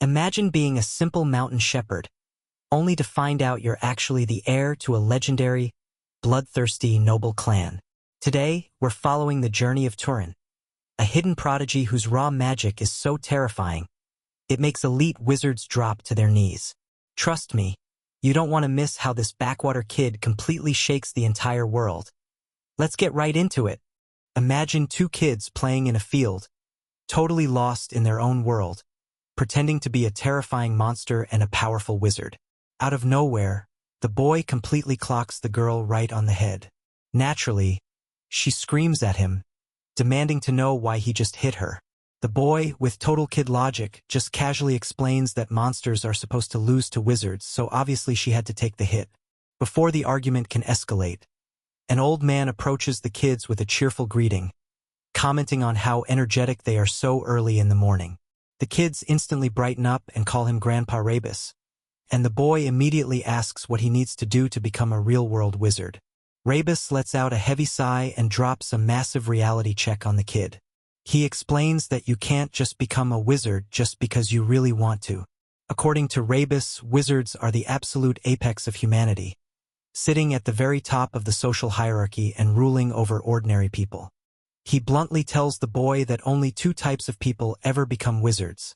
Imagine being a simple mountain shepherd, only to find out you're actually the heir to a legendary, bloodthirsty noble clan. Today, we're following the journey of Turin, a hidden prodigy whose raw magic is so terrifying, it makes elite wizards drop to their knees. Trust me, you don't want to miss how this backwater kid completely shakes the entire world. Let's get right into it. Imagine two kids playing in a field, totally lost in their own world, pretending to be a terrifying monster and a powerful wizard. Out of nowhere, the boy completely clocks the girl right on the head. Naturally, she screams at him, demanding to know why he just hit her. The boy, with total kid logic, just casually explains that monsters are supposed to lose to wizards, so obviously she had to take the hit. Before the argument can escalate, an old man approaches the kids with a cheerful greeting, commenting on how energetic they are so early in the morning. The kids instantly brighten up and call him Grandpa Rebus, and the boy immediately asks what he needs to do to become a real-world wizard. Rebus lets out a heavy sigh and drops a massive reality check on the kid. He explains that you can't just become a wizard just because you really want to. According to Rebus, wizards are the absolute apex of humanity, sitting at the very top of the social hierarchy and ruling over ordinary people. He bluntly tells the boy that only two types of people ever become wizards: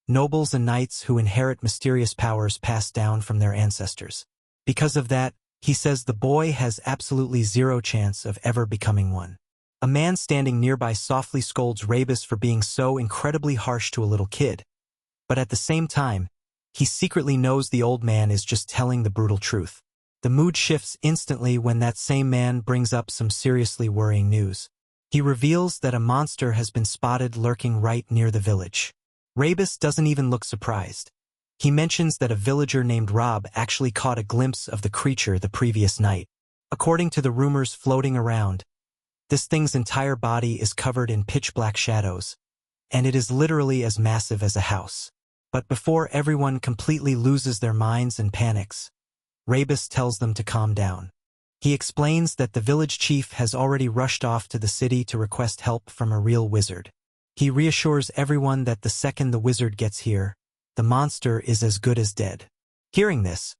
nobles and knights who inherit mysterious powers passed down from their ancestors. Because of that, he says the boy has absolutely zero chance of ever becoming one. A man standing nearby softly scolds Rebus for being so incredibly harsh to a little kid, but at the same time, he secretly knows the old man is just telling the brutal truth. The mood shifts instantly when that same man brings up some seriously worrying news. He reveals that a monster has been spotted lurking right near the village. Rebus doesn't even look surprised. He mentions that a villager named Rob actually caught a glimpse of the creature the previous night. According to the rumors floating around, this thing's entire body is covered in pitch-black shadows, and it is literally as massive as a house. But before everyone completely loses their minds and panics, Rebus tells them to calm down. He explains that the village chief has already rushed off to the city to request help from a real wizard. He reassures everyone that the second the wizard gets here, the monster is as good as dead. Hearing this,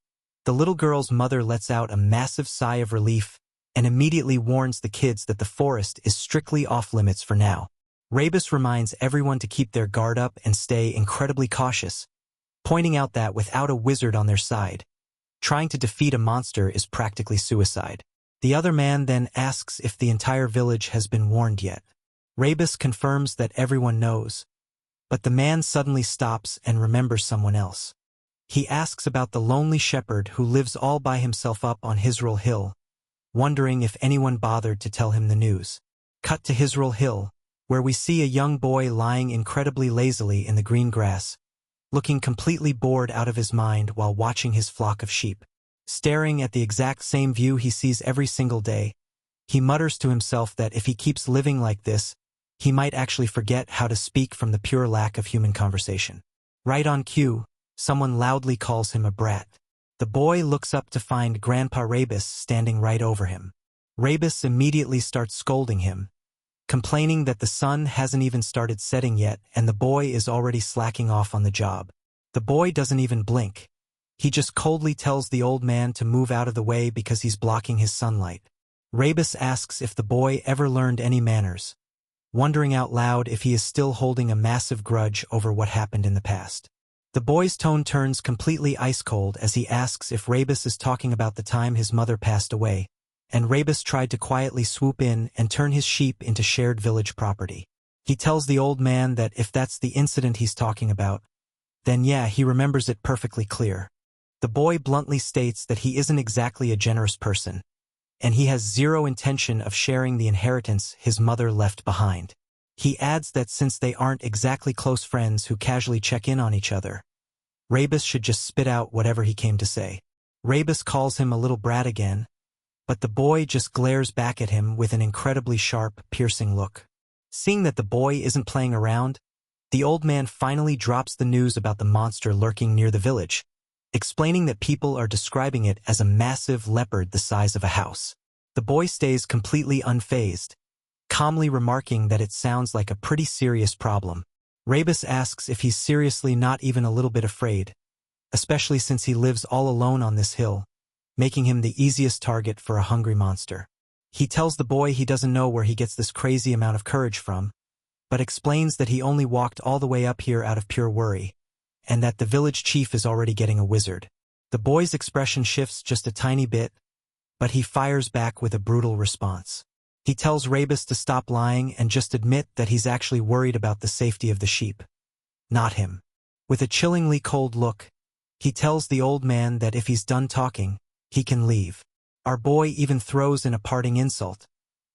the little girl's mother lets out a massive sigh of relief and immediately warns the kids that the forest is strictly off-limits for now. Rebus reminds everyone to keep their guard up and stay incredibly cautious, pointing out that without a wizard on their side, trying to defeat a monster is practically suicide. The other man then asks if the entire village has been warned yet. Rebus confirms that everyone knows, but the man suddenly stops and remembers someone else. He asks about the lonely shepherd who lives all by himself up on Hisril Hill, wondering if anyone bothered to tell him the news. Cut to Hisril Hill, where we see a young boy lying incredibly lazily in the green grass, looking completely bored out of his mind while watching his flock of sheep. Staring at the exact same view he sees every single day, he mutters to himself that if he keeps living like this, he might actually forget how to speak from the pure lack of human conversation. Right on cue, someone loudly calls him a brat. The boy looks up to find Grandpa Rebus standing right over him. Rebus immediately starts scolding him, complaining that the sun hasn't even started setting yet and the boy is already slacking off on the job. The boy doesn't even blink. He just coldly tells the old man to move out of the way because he's blocking his sunlight. Rebus asks if the boy ever learned any manners, wondering out loud if he is still holding a massive grudge over what happened in the past. The boy's tone turns completely ice-cold as he asks if Rebus is talking about the time his mother passed away, and Rebus tried to quietly swoop in and turn his sheep into shared village property. He tells the old man that if that's the incident he's talking about, then yeah, he remembers it perfectly clear. The boy bluntly states that he isn't exactly a generous person, and he has zero intention of sharing the inheritance his mother left behind. He adds that since they aren't exactly close friends who casually check in on each other, Rebus should just spit out whatever he came to say. Rebus calls him a little brat again, but the boy just glares back at him with an incredibly sharp, piercing look. Seeing that the boy isn't playing around, the old man finally drops the news about the monster lurking near the village, explaining that people are describing it as a massive leopard the size of a house. The boy stays completely unfazed, calmly remarking that it sounds like a pretty serious problem. Rebus asks if he's seriously not even a little bit afraid, especially since he lives all alone on this hill, making him the easiest target for a hungry monster. He tells the boy he doesn't know where he gets this crazy amount of courage from, but explains that he only walked all the way up here out of pure worry, and that the village chief is already getting a wizard. The boy's expression shifts just a tiny bit, but he fires back with a brutal response. He tells Rebus to stop lying and just admit that he's actually worried about the safety of the sheep, not him. With a chillingly cold look, he tells the old man that if he's done talking, he can leave. Our boy even throws in a parting insult,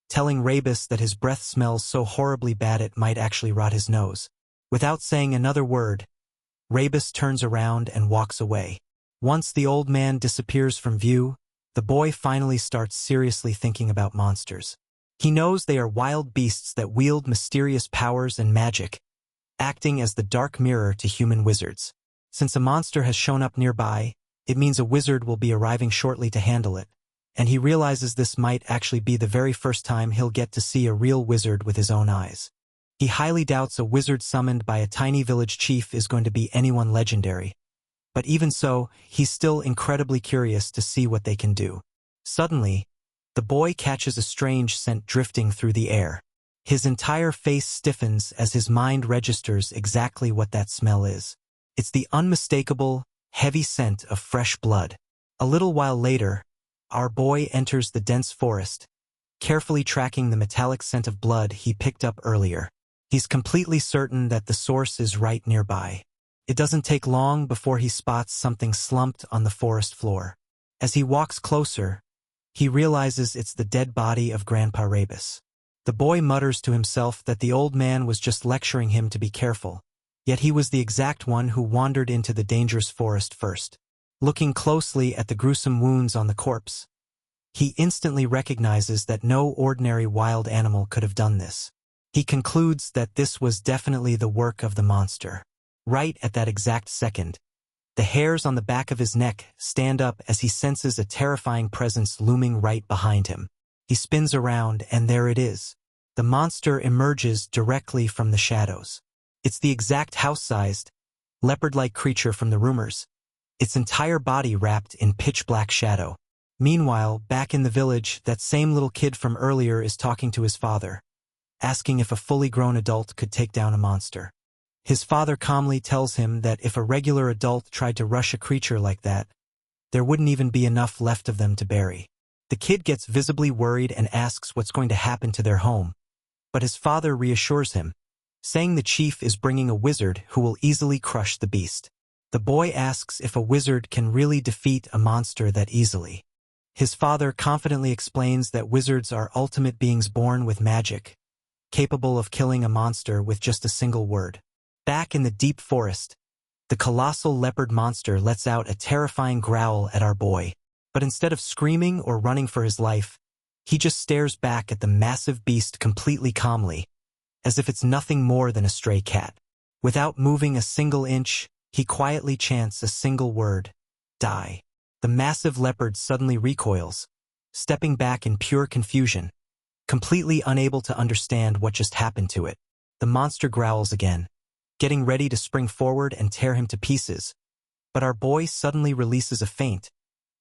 telling Rebus that his breath smells so horribly bad it might actually rot his nose. Without saying another word, Rebus turns around and walks away. Once the old man disappears from view, the boy finally starts seriously thinking about monsters. He knows they are wild beasts that wield mysterious powers and magic, acting as the dark mirror to human wizards. Since a monster has shown up nearby, it means a wizard will be arriving shortly to handle it, and he realizes this might actually be the very first time he'll get to see a real wizard with his own eyes. He highly doubts a wizard summoned by a tiny village chief is going to be anyone legendary, but even so, he's still incredibly curious to see what they can do. Suddenly, the boy catches a strange scent drifting through the air. His entire face stiffens as his mind registers exactly what that smell is. It's the unmistakable, heavy scent of fresh blood. A little while later, our boy enters the dense forest, carefully tracking the metallic scent of blood he picked up earlier. He's completely certain that the source is right nearby. It doesn't take long before he spots something slumped on the forest floor. As he walks closer, he realizes it's the dead body of Grandpa Rebus. The boy mutters to himself that the old man was just lecturing him to be careful, yet he was the exact one who wandered into the dangerous forest first. Looking closely at the gruesome wounds on the corpse, he instantly recognizes that no ordinary wild animal could have done this. He concludes that this was definitely the work of the monster. Right at that exact second, the hairs on the back of his neck stand up as he senses a terrifying presence looming right behind him. He spins around, and there it is. The monster emerges directly from the shadows. It's the exact house-sized, leopard-like creature from the rumors, its entire body wrapped in pitch-black shadow. Meanwhile, back in the village, that same little kid from earlier is talking to his father, asking if a fully grown adult could take down a monster. His father calmly tells him that if a regular adult tried to rush a creature like that, there wouldn't even be enough left of them to bury. The kid gets visibly worried and asks what's going to happen to their home, but his father reassures him, saying the chief is bringing a wizard who will easily crush the beast. The boy asks if a wizard can really defeat a monster that easily. His father confidently explains that wizards are ultimate beings born with magic, capable of killing a monster with just a single word. Back in the deep forest, the colossal leopard monster lets out a terrifying growl at our boy, but instead of screaming or running for his life, he just stares back at the massive beast completely calmly, as if it's nothing more than a stray cat. Without moving a single inch, he quietly chants a single word: die. The massive leopard suddenly recoils, stepping back in pure confusion, completely unable to understand what just happened to it. The monster growls again, getting ready to spring forward and tear him to pieces, but our boy suddenly releases a faint,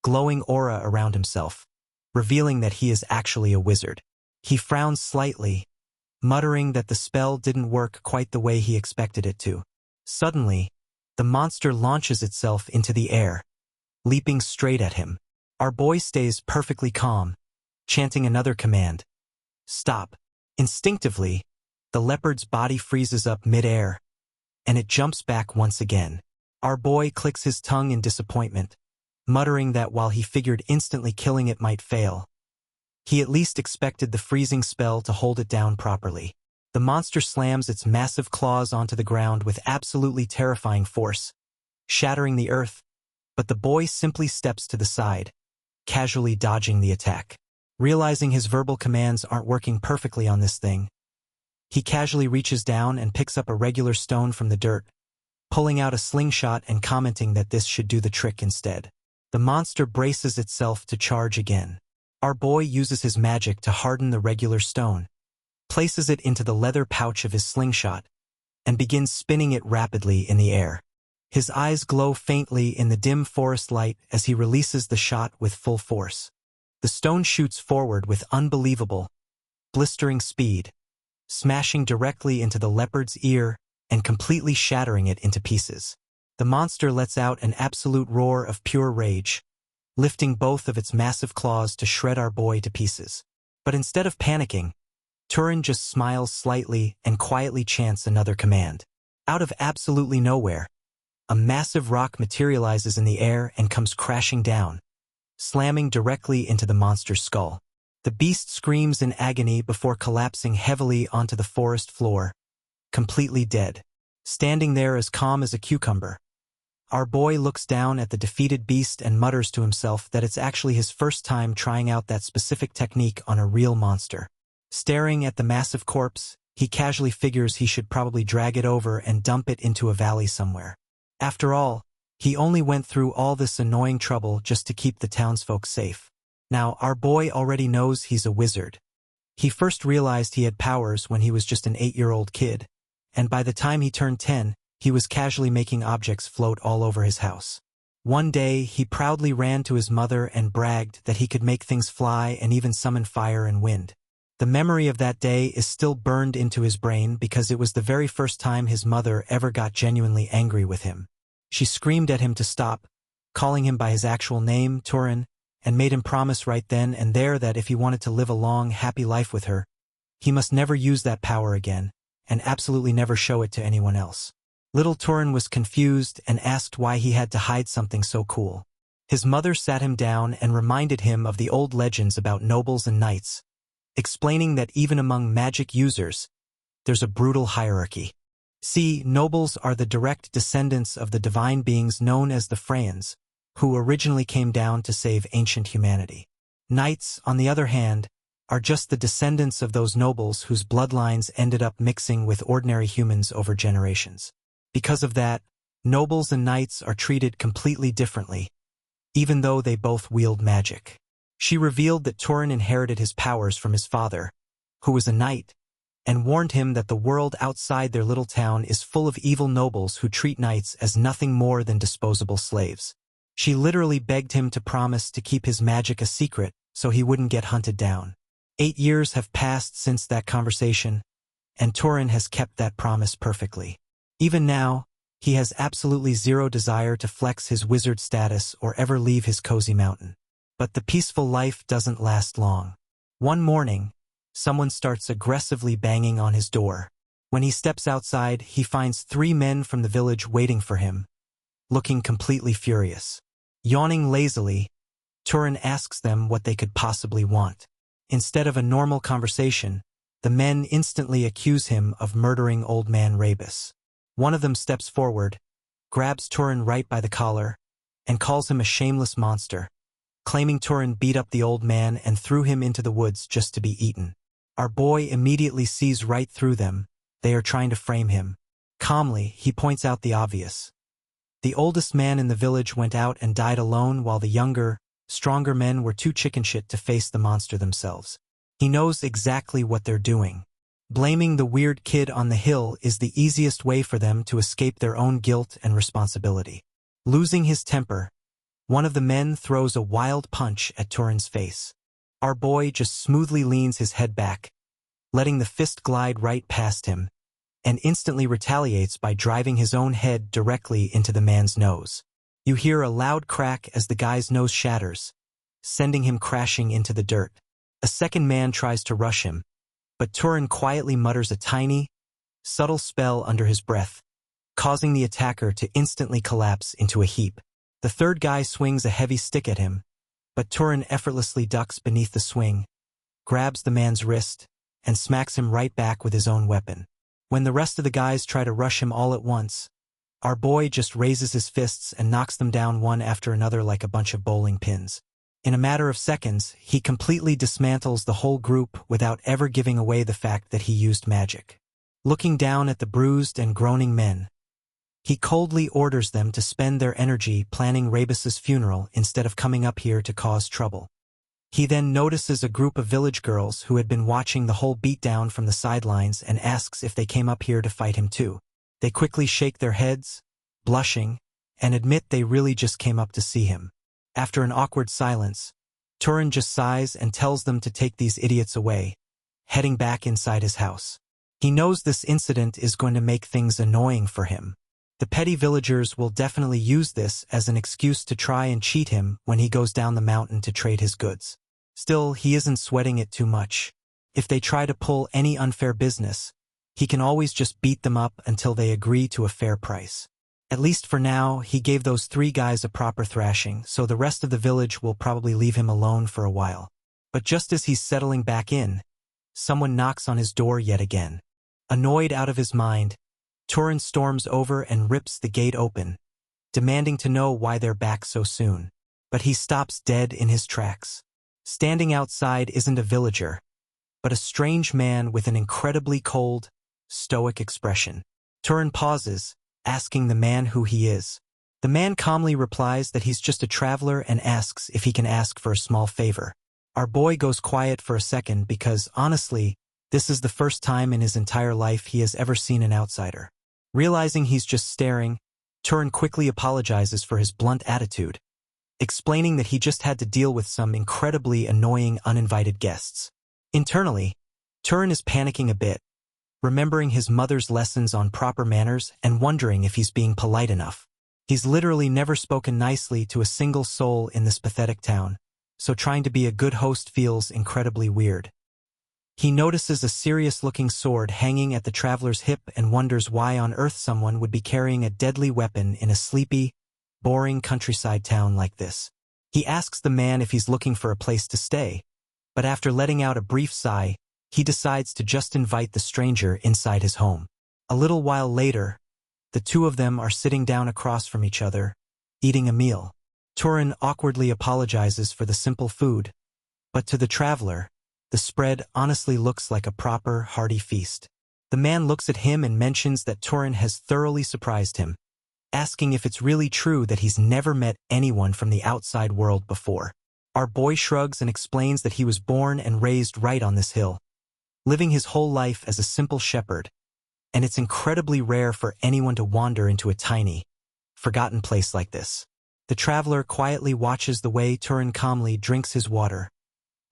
glowing aura around himself, revealing that he is actually a wizard. He frowns slightly, muttering that the spell didn't work quite the way he expected it to. Suddenly, the monster launches itself into the air, leaping straight at him. Our boy stays perfectly calm, chanting another command: stop. Instinctively, the leopard's body freezes up mid-air, and it jumps back once again. Our boy clicks his tongue in disappointment, muttering that while he figured instantly killing it might fail, he at least expected the freezing spell to hold it down properly. The monster slams its massive claws onto the ground with absolutely terrifying force, shattering the earth, but the boy simply steps to the side, casually dodging the attack. Realizing his verbal commands aren't working perfectly on this thing, he casually reaches down and picks up a regular stone from the dirt, pulling out a slingshot and commenting that this should do the trick instead. The monster braces itself to charge again. Our boy uses his magic to harden the regular stone, places it into the leather pouch of his slingshot, and begins spinning it rapidly in the air. His eyes glow faintly in the dim forest light as he releases the shot with full force. The stone shoots forward with unbelievable, blistering speed, smashing directly into the leopard's ear and completely shattering it into pieces. The monster lets out an absolute roar of pure rage, lifting both of its massive claws to shred our boy to pieces. But instead of panicking, Turin just smiles slightly and quietly chants another command. Out of absolutely nowhere, a massive rock materializes in the air and comes crashing down, slamming directly into the monster's skull. The beast screams in agony before collapsing heavily onto the forest floor, completely dead. Standing there as calm as a cucumber, our boy looks down at the defeated beast and mutters to himself that it's actually his first time trying out that specific technique on a real monster. Staring at the massive corpse, he casually figures he should probably drag it over and dump it into a valley somewhere. After all, he only went through all this annoying trouble just to keep the townsfolk safe. Now, our boy already knows he's a wizard. He first realized he had powers when he was just an 8-year-old kid, and by the time he turned 10, he was casually making objects float all over his house. One day, he proudly ran to his mother and bragged that he could make things fly and even summon fire and wind. The memory of that day is still burned into his brain because it was the very first time his mother ever got genuinely angry with him. She screamed at him to stop, calling him by his actual name, Turin, and made him promise right then and there that if he wanted to live a long, happy life with her, he must never use that power again, and absolutely never show it to anyone else. Little Turin was confused and asked why he had to hide something so cool. His mother sat him down and reminded him of the old legends about nobles and knights, explaining that even among magic users, there's a brutal hierarchy. See, nobles are the direct descendants of the divine beings known as the Freyans, who originally came down to save ancient humanity. Knights, on the other hand, are just the descendants of those nobles whose bloodlines ended up mixing with ordinary humans over generations. Because of that, nobles and knights are treated completely differently, even though they both wield magic. She revealed that Turin inherited his powers from his father, who was a knight, and warned him that the world outside their little town is full of evil nobles who treat knights as nothing more than disposable slaves. She literally begged him to promise to keep his magic a secret so he wouldn't get hunted down. 8 years have passed since that conversation, and Turin has kept that promise perfectly. Even now, he has absolutely zero desire to flex his wizard status or ever leave his cozy mountain. But the peaceful life doesn't last long. One morning, someone starts aggressively banging on his door. When he steps outside, he finds 3 men from the village waiting for him, looking completely furious. Yawning lazily, Turin asks them what they could possibly want. Instead of a normal conversation, the men instantly accuse him of murdering old man Rabus. One of them steps forward, grabs Turin right by the collar, and calls him a shameless monster, claiming Turin beat up the old man and threw him into the woods just to be eaten. Our boy immediately sees right through them. They are trying to frame him. Calmly, he points out the obvious. The oldest man in the village went out and died alone while the younger, stronger men were too chicken shit to face the monster themselves. He knows exactly what they're doing. Blaming the weird kid on the hill is the easiest way for them to escape their own guilt and responsibility. Losing his temper, one of the men throws a wild punch at Turin's face. Our boy just smoothly leans his head back, letting the fist glide right past him, and instantly retaliates by driving his own head directly into the man's nose. You hear a loud crack as the guy's nose shatters, sending him crashing into the dirt. A second man tries to rush him, but Turin quietly mutters a tiny, subtle spell under his breath, causing the attacker to instantly collapse into a heap. The third guy swings a heavy stick at him, but Turin effortlessly ducks beneath the swing, grabs the man's wrist, and smacks him right back with his own weapon. When the rest of the guys try to rush him all at once, our boy just raises his fists and knocks them down one after another like a bunch of bowling pins. In a matter of seconds, he completely dismantles the whole group without ever giving away the fact that he used magic. Looking down at the bruised and groaning men, he coldly orders them to spend their energy planning Rabus's funeral instead of coming up here to cause trouble. He then notices a group of village girls who had been watching the whole beatdown from the sidelines and asks if they came up here to fight him too. They quickly shake their heads, blushing, and admit they really just came up to see him. After an awkward silence, Turin just sighs and tells them to take these idiots away, heading back inside his house. He knows this incident is going to make things annoying for him. The petty villagers will definitely use this as an excuse to try and cheat him when he goes down the mountain to trade his goods. Still, he isn't sweating it too much. If they try to pull any unfair business, he can always just beat them up until they agree to a fair price. At least for now, he gave those 3 guys a proper thrashing, so the rest of the village will probably leave him alone for a while. But just as he's settling back in, someone knocks on his door yet again. Annoyed out of his mind, Turin storms over and rips the gate open, demanding to know why they're back so soon. But he stops dead in his tracks. Standing outside isn't a villager, but a strange man with an incredibly cold, stoic expression. Turin pauses, asking the man who he is. The man calmly replies that he's just a traveler and asks if he can ask for a small favor. Our boy goes quiet for a second because, honestly, this is the first time in his entire life he has ever seen an outsider. Realizing he's just staring, Turin quickly apologizes for his blunt attitude, explaining that he just had to deal with some incredibly annoying uninvited guests. Internally, Turin is panicking a bit, remembering his mother's lessons on proper manners and wondering if he's being polite enough. He's literally never spoken nicely to a single soul in this pathetic town, so trying to be a good host feels incredibly weird. He notices a serious-looking sword hanging at the traveler's hip and wonders why on earth someone would be carrying a deadly weapon in a sleepy, boring countryside town like this. He asks the man if he's looking for a place to stay, but after letting out a brief sigh, he decides to just invite the stranger inside his home. A little while later, the 2 of them are sitting down across from each other, eating a meal. Turin awkwardly apologizes for the simple food, but to the traveler, the spread honestly looks like a proper, hearty feast. The man looks at him and mentions that Turin has thoroughly surprised him, asking if it's really true that he's never met anyone from the outside world before. Our boy shrugs and explains that he was born and raised right on this hill, living his whole life as a simple shepherd, and it's incredibly rare for anyone to wander into a tiny, forgotten place like this. The traveler quietly watches the way Turin calmly drinks his water,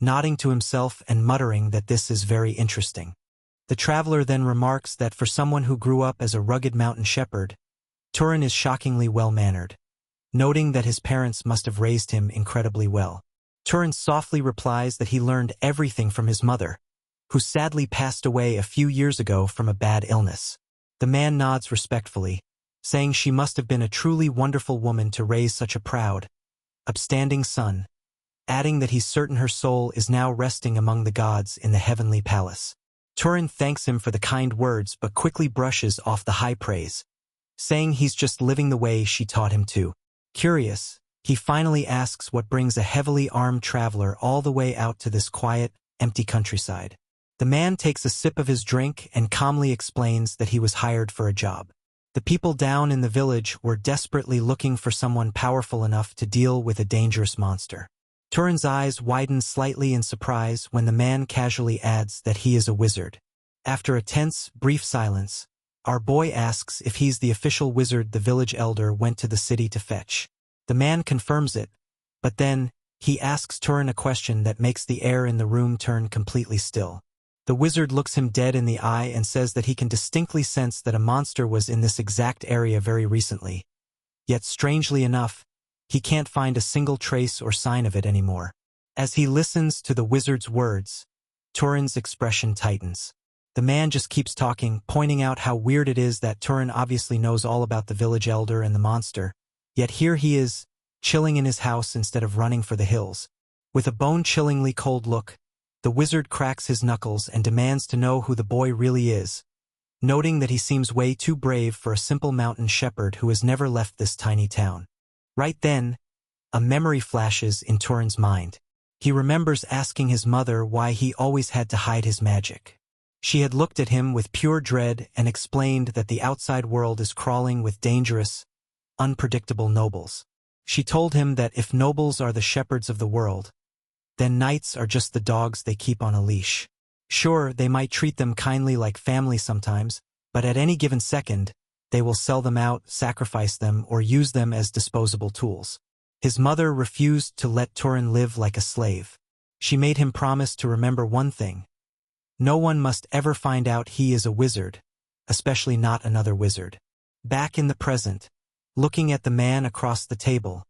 nodding to himself and muttering that this is very interesting. The traveler then remarks that for someone who grew up as a rugged mountain shepherd, Turin is shockingly well-mannered, noting that his parents must have raised him incredibly well. Turin softly replies that he learned everything from his mother, who sadly passed away a few years ago from a bad illness. The man nods respectfully, saying she must have been a truly wonderful woman to raise such a proud, upstanding son, adding that he's certain her soul is now resting among the gods in the heavenly palace. Turin thanks him for the kind words but quickly brushes off the high praise, saying he's just living the way she taught him to. Curious, he finally asks what brings a heavily armed traveler all the way out to this quiet, empty countryside. The man takes a sip of his drink and calmly explains that he was hired for a job. The people down in the village were desperately looking for someone powerful enough to deal with a dangerous monster. Turin's eyes widen slightly in surprise when the man casually adds that he is a wizard. After a tense, brief silence, our boy asks if he's the official wizard the village elder went to the city to fetch. The man confirms it, but then, he asks Turin a question that makes the air in the room turn completely still. The wizard looks him dead in the eye and says that he can distinctly sense that a monster was in this exact area very recently. Yet strangely enough, he can't find a single trace or sign of it anymore. As he listens to the wizard's words, Turin's expression tightens. The man just keeps talking, pointing out how weird it is that Turin obviously knows all about the village elder and the monster, yet here he is, chilling in his house instead of running for the hills. With a bone-chillingly cold look, the wizard cracks his knuckles and demands to know who the boy really is, noting that he seems way too brave for a simple mountain shepherd who has never left this tiny town. Right then, a memory flashes in Turin's mind. He remembers asking his mother why he always had to hide his magic. She had looked at him with pure dread and explained that the outside world is crawling with dangerous, unpredictable nobles. She told him that if nobles are the shepherds of the world, then knights are just the dogs they keep on a leash. Sure, they might treat them kindly like family sometimes, but at any given second, They will sell them out, sacrifice them, or use them as disposable tools. His mother refused to let Turin live like a slave. She made him promise to remember one thing. No one must ever find out he is a wizard, especially not another wizard. Back in the present, looking at the man across the table,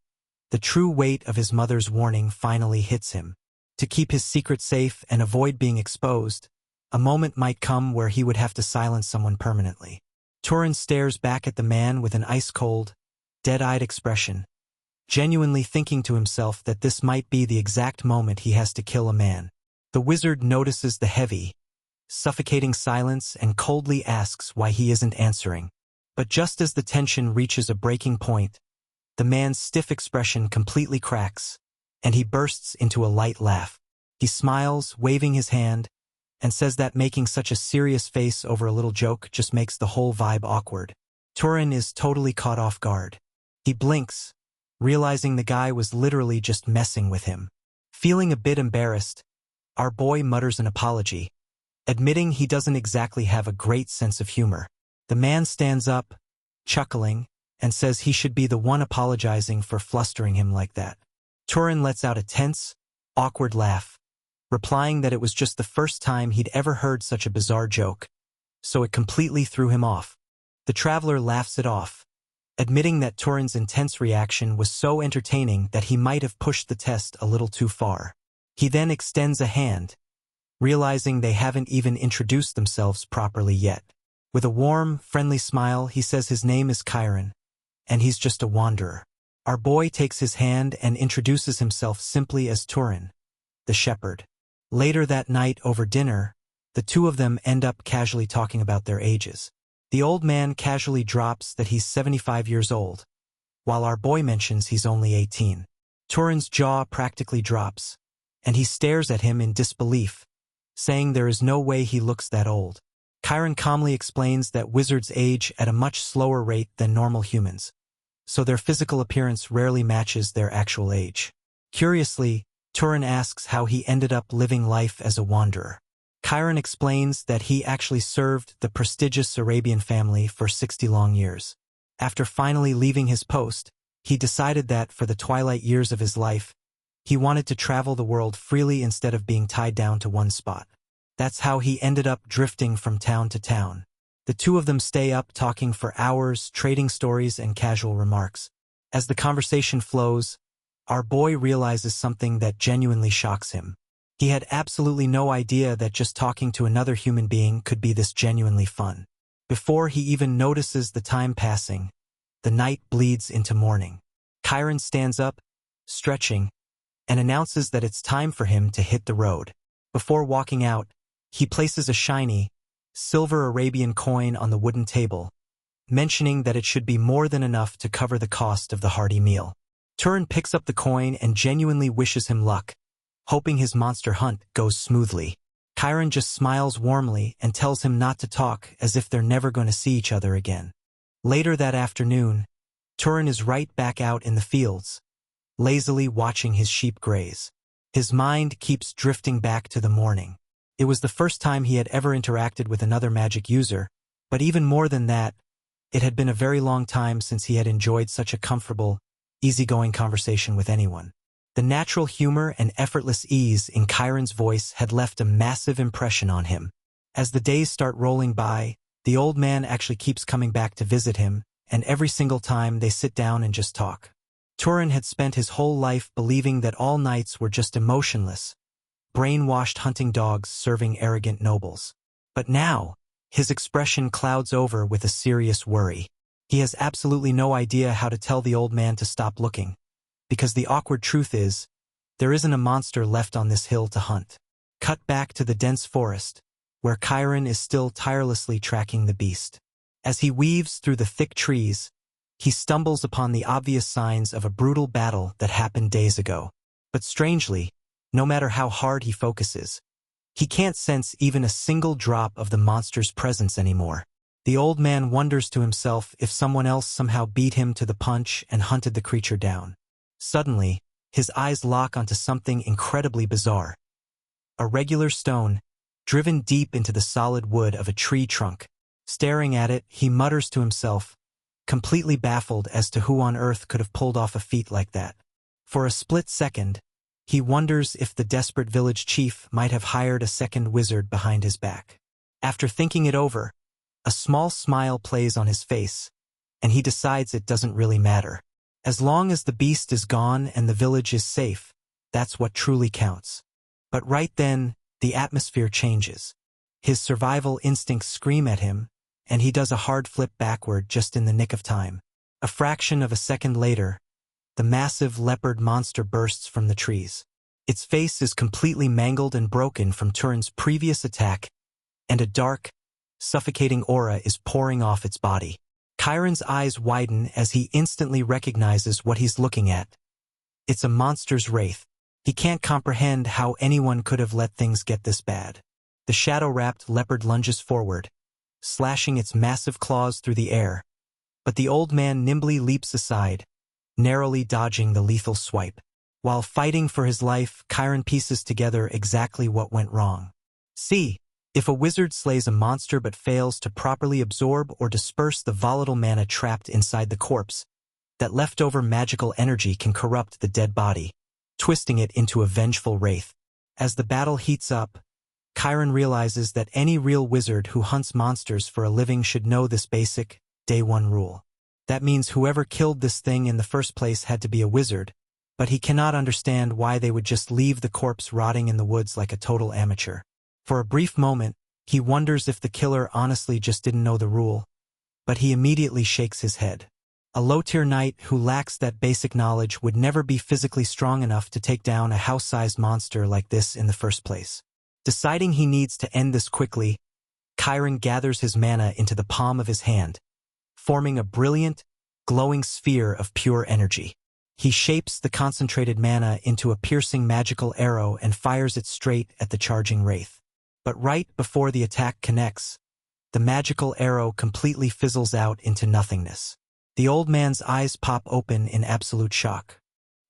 the true weight of his mother's warning finally hits him. To keep his secret safe and avoid being exposed, a moment might come where he would have to silence someone permanently. Turin stares back at the man with an ice-cold, dead-eyed expression, genuinely thinking to himself that this might be the exact moment he has to kill a man. The wizard notices the heavy, suffocating silence and coldly asks why he isn't answering. But just as the tension reaches a breaking point, the man's stiff expression completely cracks, and he bursts into a light laugh. He smiles, waving his hand, and says that making such a serious face over a little joke just makes the whole vibe awkward. Turin is totally caught off guard. He blinks, realizing the guy was literally just messing with him. Feeling a bit embarrassed, our boy mutters an apology, admitting he doesn't exactly have a great sense of humor. The man stands up, chuckling, and says he should be the one apologizing for flustering him like that. Turin lets out a tense, awkward laugh, replying that it was just the first time he'd ever heard such a bizarre joke, so it completely threw him off. The traveler laughs it off, admitting that Turin's intense reaction was so entertaining that he might have pushed the test a little too far. He then extends a hand, realizing they haven't even introduced themselves properly yet. With a warm, friendly smile, he says his name is Chiron, and he's just a wanderer. Our boy takes his hand and introduces himself simply as Turin, the shepherd. Later that night over dinner, the two of them end up casually talking about their ages. The old man casually drops that he's 75 years old, while our boy mentions he's only 18. Turin's jaw practically drops, and he stares at him in disbelief, saying there is no way he looks that old. Chiron calmly explains that wizards age at a much slower rate than normal humans, so their physical appearance rarely matches their actual age. Curiously, Turin asks how he ended up living life as a wanderer. Chiron explains that he actually served the prestigious Arabian family for 60 long years. After finally leaving his post, he decided that for the twilight years of his life, he wanted to travel the world freely instead of being tied down to one spot. That's how he ended up drifting from town to town. The two of them stay up talking for hours, trading stories and casual remarks. As the conversation flows, our boy realizes something that genuinely shocks him. He had absolutely no idea that just talking to another human being could be this genuinely fun. Before he even notices the time passing, the night bleeds into morning. Chiron stands up, stretching, and announces that it's time for him to hit the road. Before walking out, he places a shiny, silver Arabian coin on the wooden table, mentioning that it should be more than enough to cover the cost of the hearty meal. Turin picks up the coin and genuinely wishes him luck, hoping his monster hunt goes smoothly. Chiron just smiles warmly and tells him not to talk, as if they're never going to see each other again. Later that afternoon, Turin is right back out in the fields, lazily watching his sheep graze. His mind keeps drifting back to the morning. It was the first time he had ever interacted with another magic user, but even more than that, it had been a very long time since he had enjoyed such a comfortable, easygoing conversation with anyone. The natural humor and effortless ease in Chiron's voice had left a massive impression on him. As the days start rolling by, the old man actually keeps coming back to visit him, and every single time they sit down and just talk. Turin had spent his whole life believing that all knights were just emotionless, brainwashed hunting dogs serving arrogant nobles. But now, his expression clouds over with a serious worry. He has absolutely no idea how to tell the old man to stop looking, because the awkward truth is, there isn't a monster left on this hill to hunt. Cut back to the dense forest, where Chiron is still tirelessly tracking the beast. As he weaves through the thick trees, he stumbles upon the obvious signs of a brutal battle that happened days ago. But strangely, no matter how hard he focuses, he can't sense even a single drop of the monster's presence anymore. The old man wonders to himself if someone else somehow beat him to the punch and hunted the creature down. Suddenly, his eyes lock onto something incredibly bizarre. A regular stone, driven deep into the solid wood of a tree trunk. Staring at it, he mutters to himself, completely baffled as to who on earth could have pulled off a feat like that. For a split second, he wonders if the desperate village chief might have hired a second wizard behind his back. After thinking it over, a small smile plays on his face, and he decides it doesn't really matter. As long as the beast is gone and the village is safe, that's what truly counts. But right then, the atmosphere changes. His survival instincts scream at him, and he does a hard flip backward just in the nick of time. A fraction of a second later, the massive leopard monster bursts from the trees. Its face is completely mangled and broken from Turin's previous attack, and a dark, suffocating aura is pouring off its body. Chiron's eyes widen as he instantly recognizes what he's looking at. It's a monster's wraith. He can't comprehend how anyone could have let things get this bad. The shadow-wrapped leopard lunges forward, slashing its massive claws through the air, but the old man nimbly leaps aside, narrowly dodging the lethal swipe. While fighting for his life, Chiron pieces together exactly what went wrong. See, if a wizard slays a monster but fails to properly absorb or disperse the volatile mana trapped inside the corpse, that leftover magical energy can corrupt the dead body, twisting it into a vengeful wraith. As the battle heats up, Chiron realizes that any real wizard who hunts monsters for a living should know this basic, day one rule. That means whoever killed this thing in the first place had to be a wizard, but he cannot understand why they would just leave the corpse rotting in the woods like a total amateur. For a brief moment, he wonders if the killer honestly just didn't know the rule, but he immediately shakes his head. A low-tier knight who lacks that basic knowledge would never be physically strong enough to take down a house-sized monster like this in the first place. Deciding he needs to end this quickly, Chiron gathers his mana into the palm of his hand, forming a brilliant, glowing sphere of pure energy. He shapes the concentrated mana into a piercing magical arrow and fires it straight at the charging wraith. But right before the attack connects, the magical arrow completely fizzles out into nothingness. The old man's eyes pop open in absolute shock.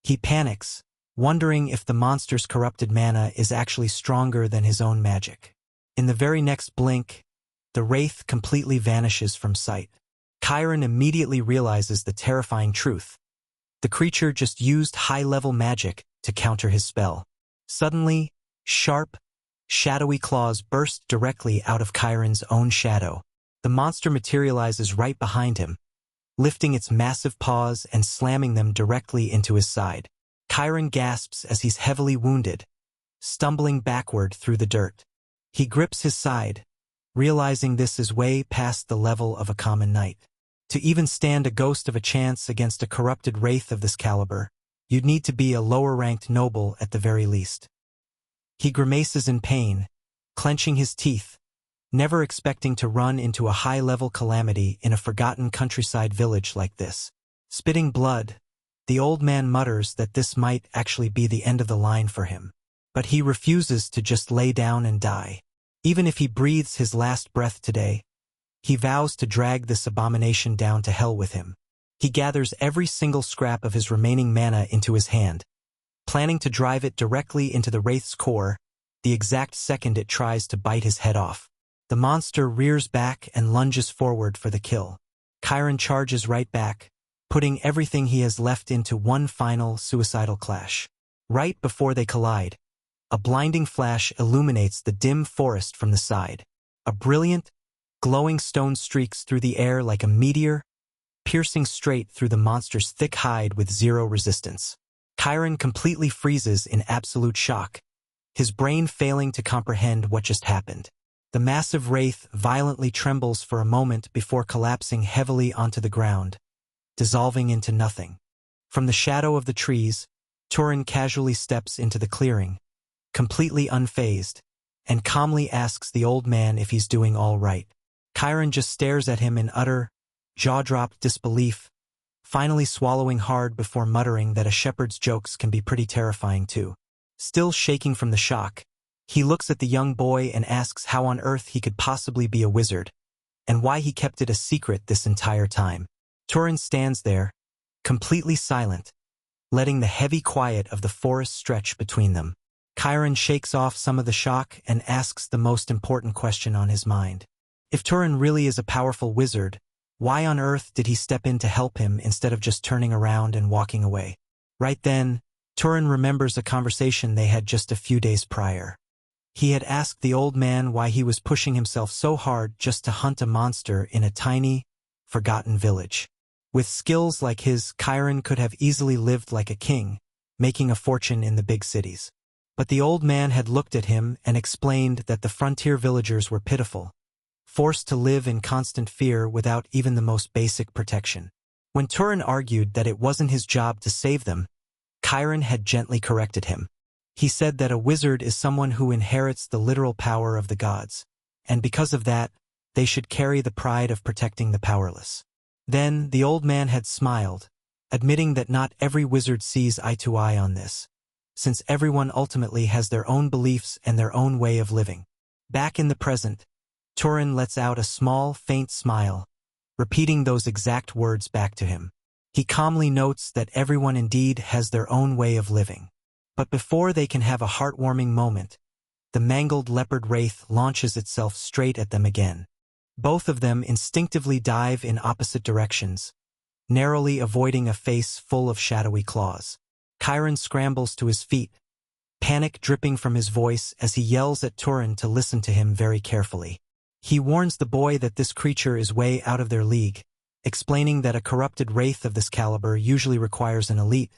He panics, wondering if the monster's corrupted mana is actually stronger than his own magic. In the very next blink, the wraith completely vanishes from sight. Chiron immediately realizes the terrifying truth. The creature just used high-level magic to counter his spell. Suddenly, sharp, shadowy claws burst directly out of Chiron's own shadow. The monster materializes right behind him, lifting its massive paws and slamming them directly into his side. Chiron gasps as he's heavily wounded, stumbling backward through the dirt. He grips his side, realizing this is way past the level of a common knight. To even stand a ghost of a chance against a corrupted wraith of this caliber, you'd need to be a lower-ranked noble at the very least. He grimaces in pain, clenching his teeth, never expecting to run into a high-level calamity in a forgotten countryside village like this. Spitting blood, the old man mutters that this might actually be the end of the line for him. But he refuses to just lay down and die. Even if he breathes his last breath today, he vows to drag this abomination down to hell with him. He gathers every single scrap of his remaining mana into his hand, planning to drive it directly into the wraith's core the exact second it tries to bite his head off. The monster rears back and lunges forward for the kill. Chiron charges right back, putting everything he has left into one final suicidal clash. Right before they collide, a blinding flash illuminates the dim forest from the side. A brilliant, glowing stone streaks through the air like a meteor, piercing straight through the monster's thick hide with zero resistance. Chiron completely freezes in absolute shock, his brain failing to comprehend what just happened. The massive wraith violently trembles for a moment before collapsing heavily onto the ground, dissolving into nothing. From the shadow of the trees, Turin casually steps into the clearing, completely unfazed, and calmly asks the old man if he's doing all right. Chiron just stares at him in utter, jaw-dropped disbelief, finally swallowing hard before muttering that a shepherd's jokes can be pretty terrifying too. Still shaking from the shock, he looks at the young boy and asks how on earth he could possibly be a wizard, and why he kept it a secret this entire time. Turin stands there, completely silent, letting the heavy quiet of the forest stretch between them. Chiron shakes off some of the shock and asks the most important question on his mind. If Turin really is a powerful wizard, why on earth did he step in to help him instead of just turning around and walking away? Right then, Turin remembers a conversation they had just a few days prior. He had asked the old man why he was pushing himself so hard just to hunt a monster in a tiny, forgotten village. With skills like his, Chiron could have easily lived like a king, making a fortune in the big cities. But the old man had looked at him and explained that the frontier villagers were pitiful, forced to live in constant fear without even the most basic protection. When Turin argued that it wasn't his job to save them, Chiron had gently corrected him. He said that a wizard is someone who inherits the literal power of the gods, and because of that, they should carry the pride of protecting the powerless. Then the old man had smiled, admitting that not every wizard sees eye to eye on this, since everyone ultimately has their own beliefs and their own way of living. Back in the present, Turin lets out a small, faint smile, repeating those exact words back to him. He calmly notes that everyone indeed has their own way of living. But before they can have a heartwarming moment, the mangled leopard wraith launches itself straight at them again. Both of them instinctively dive in opposite directions, narrowly avoiding a face full of shadowy claws. Chiron scrambles to his feet, panic dripping from his voice as he yells at Turin to listen to him very carefully. He warns the boy that this creature is way out of their league, explaining that a corrupted wraith of this caliber usually requires an elite,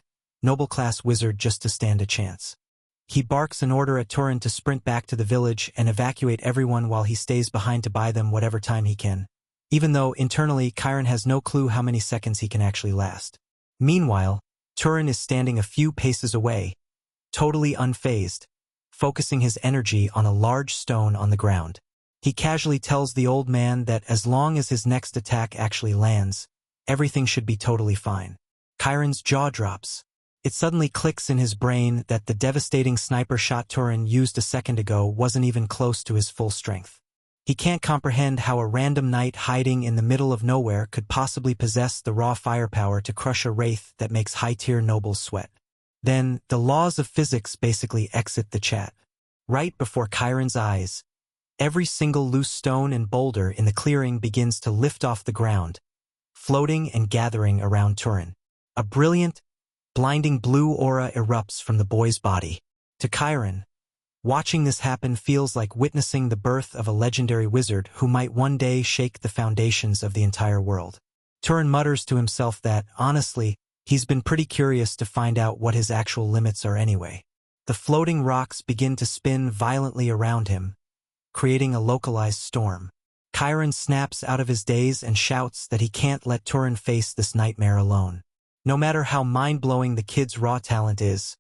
noble-class wizard just to stand a chance. He barks an order at Turin to sprint back to the village and evacuate everyone while he stays behind to buy them whatever time he can, even though internally Chiron has no clue how many seconds he can actually last. Meanwhile, Turin is standing a few paces away, totally unfazed, focusing his energy on a large stone on the ground. He casually tells the old man that as long as his next attack actually lands, everything should be totally fine. Chiron's jaw drops. It suddenly clicks in his brain that the devastating sniper shot Turin used a second ago wasn't even close to his full strength. He can't comprehend how a random knight hiding in the middle of nowhere could possibly possess the raw firepower to crush a wraith that makes high-tier nobles sweat. Then, the laws of physics basically exit the chat. Right before Chiron's eyes, every single loose stone and boulder in the clearing begins to lift off the ground, floating and gathering around Turin. A brilliant, blinding blue aura erupts from the boy's body. To Chiron, watching this happen feels like witnessing the birth of a legendary wizard who might one day shake the foundations of the entire world. Turin mutters to himself that, honestly, he's been pretty curious to find out what his actual limits are anyway. The floating rocks begin to spin violently around him, creating a localized storm. Chiron snaps out of his daze and shouts that he can't let Turin face this nightmare alone. No matter how mind-blowing the kid's raw talent is,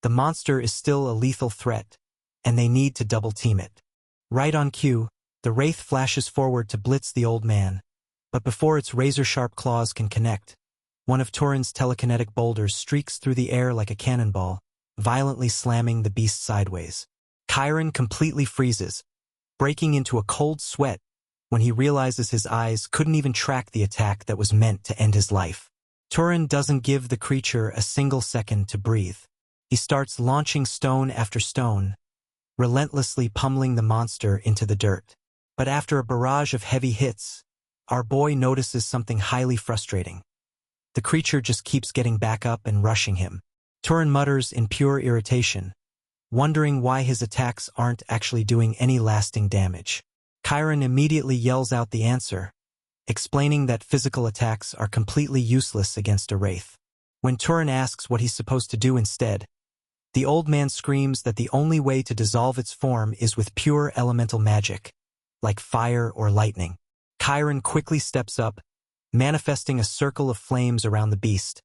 the monster is still a lethal threat, and they need to double-team it. Right on cue, the wraith flashes forward to blitz the old man, but before its razor-sharp claws can connect, one of Turin's telekinetic boulders streaks through the air like a cannonball, violently slamming the beast sideways. Chiron completely freezes, breaking into a cold sweat when he realizes his eyes couldn't even track the attack that was meant to end his life. Turin doesn't give the creature a single second to breathe. He starts launching stone after stone, relentlessly pummeling the monster into the dirt. But after a barrage of heavy hits, our boy notices something highly frustrating. The creature just keeps getting back up and rushing him. Turin mutters in pure irritation, wondering why his attacks aren't actually doing any lasting damage. Chiron immediately yells out the answer, explaining that physical attacks are completely useless against a wraith. When Turin asks what he's supposed to do instead, the old man screams that the only way to dissolve its form is with pure elemental magic, like fire or lightning. Chiron quickly steps up, manifesting a circle of flames around the beast,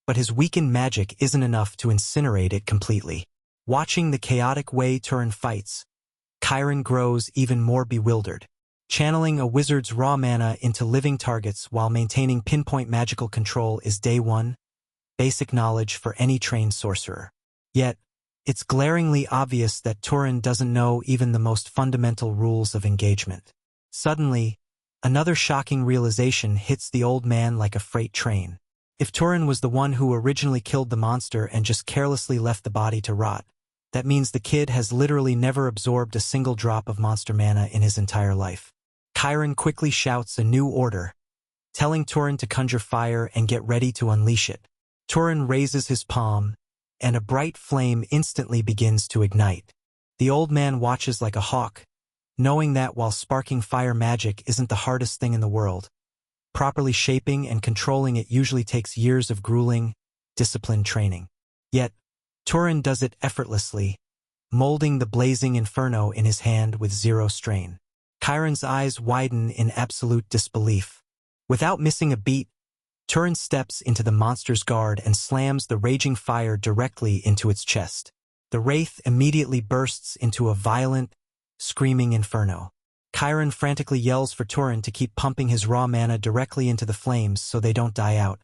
but his weakened magic isn't enough to incinerate it completely. Watching the chaotic way Turin fights, Chiron grows even more bewildered. Channeling a wizard's raw mana into living targets while maintaining pinpoint magical control is day one, basic knowledge for any trained sorcerer. Yet, it's glaringly obvious that Turin doesn't know even the most fundamental rules of engagement. Suddenly, another shocking realization hits the old man like a freight train. If Turin was the one who originally killed the monster and just carelessly left the body to rot, that means the kid has literally never absorbed a single drop of monster mana in his entire life. Chiron quickly shouts a new order, telling Turin to conjure fire and get ready to unleash it. Turin raises his palm, and a bright flame instantly begins to ignite. The old man watches like a hawk, knowing that while sparking fire magic isn't the hardest thing in the world, properly shaping and controlling it usually takes years of grueling, disciplined training. Yet, Turin does it effortlessly, molding the blazing inferno in his hand with zero strain. Chiron's eyes widen in absolute disbelief. Without missing a beat, Turin steps into the monster's guard and slams the raging fire directly into its chest. The wraith immediately bursts into a violent, screaming inferno. Chiron frantically yells for Turin to keep pumping his raw mana directly into the flames so they don't die out,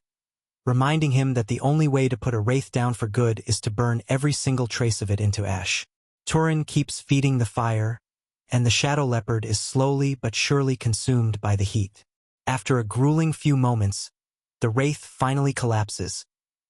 reminding him that the only way to put a wraith down for good is to burn every single trace of it into ash. Turin keeps feeding the fire, and the shadow leopard is slowly but surely consumed by the heat. After a grueling few moments, the wraith finally collapses,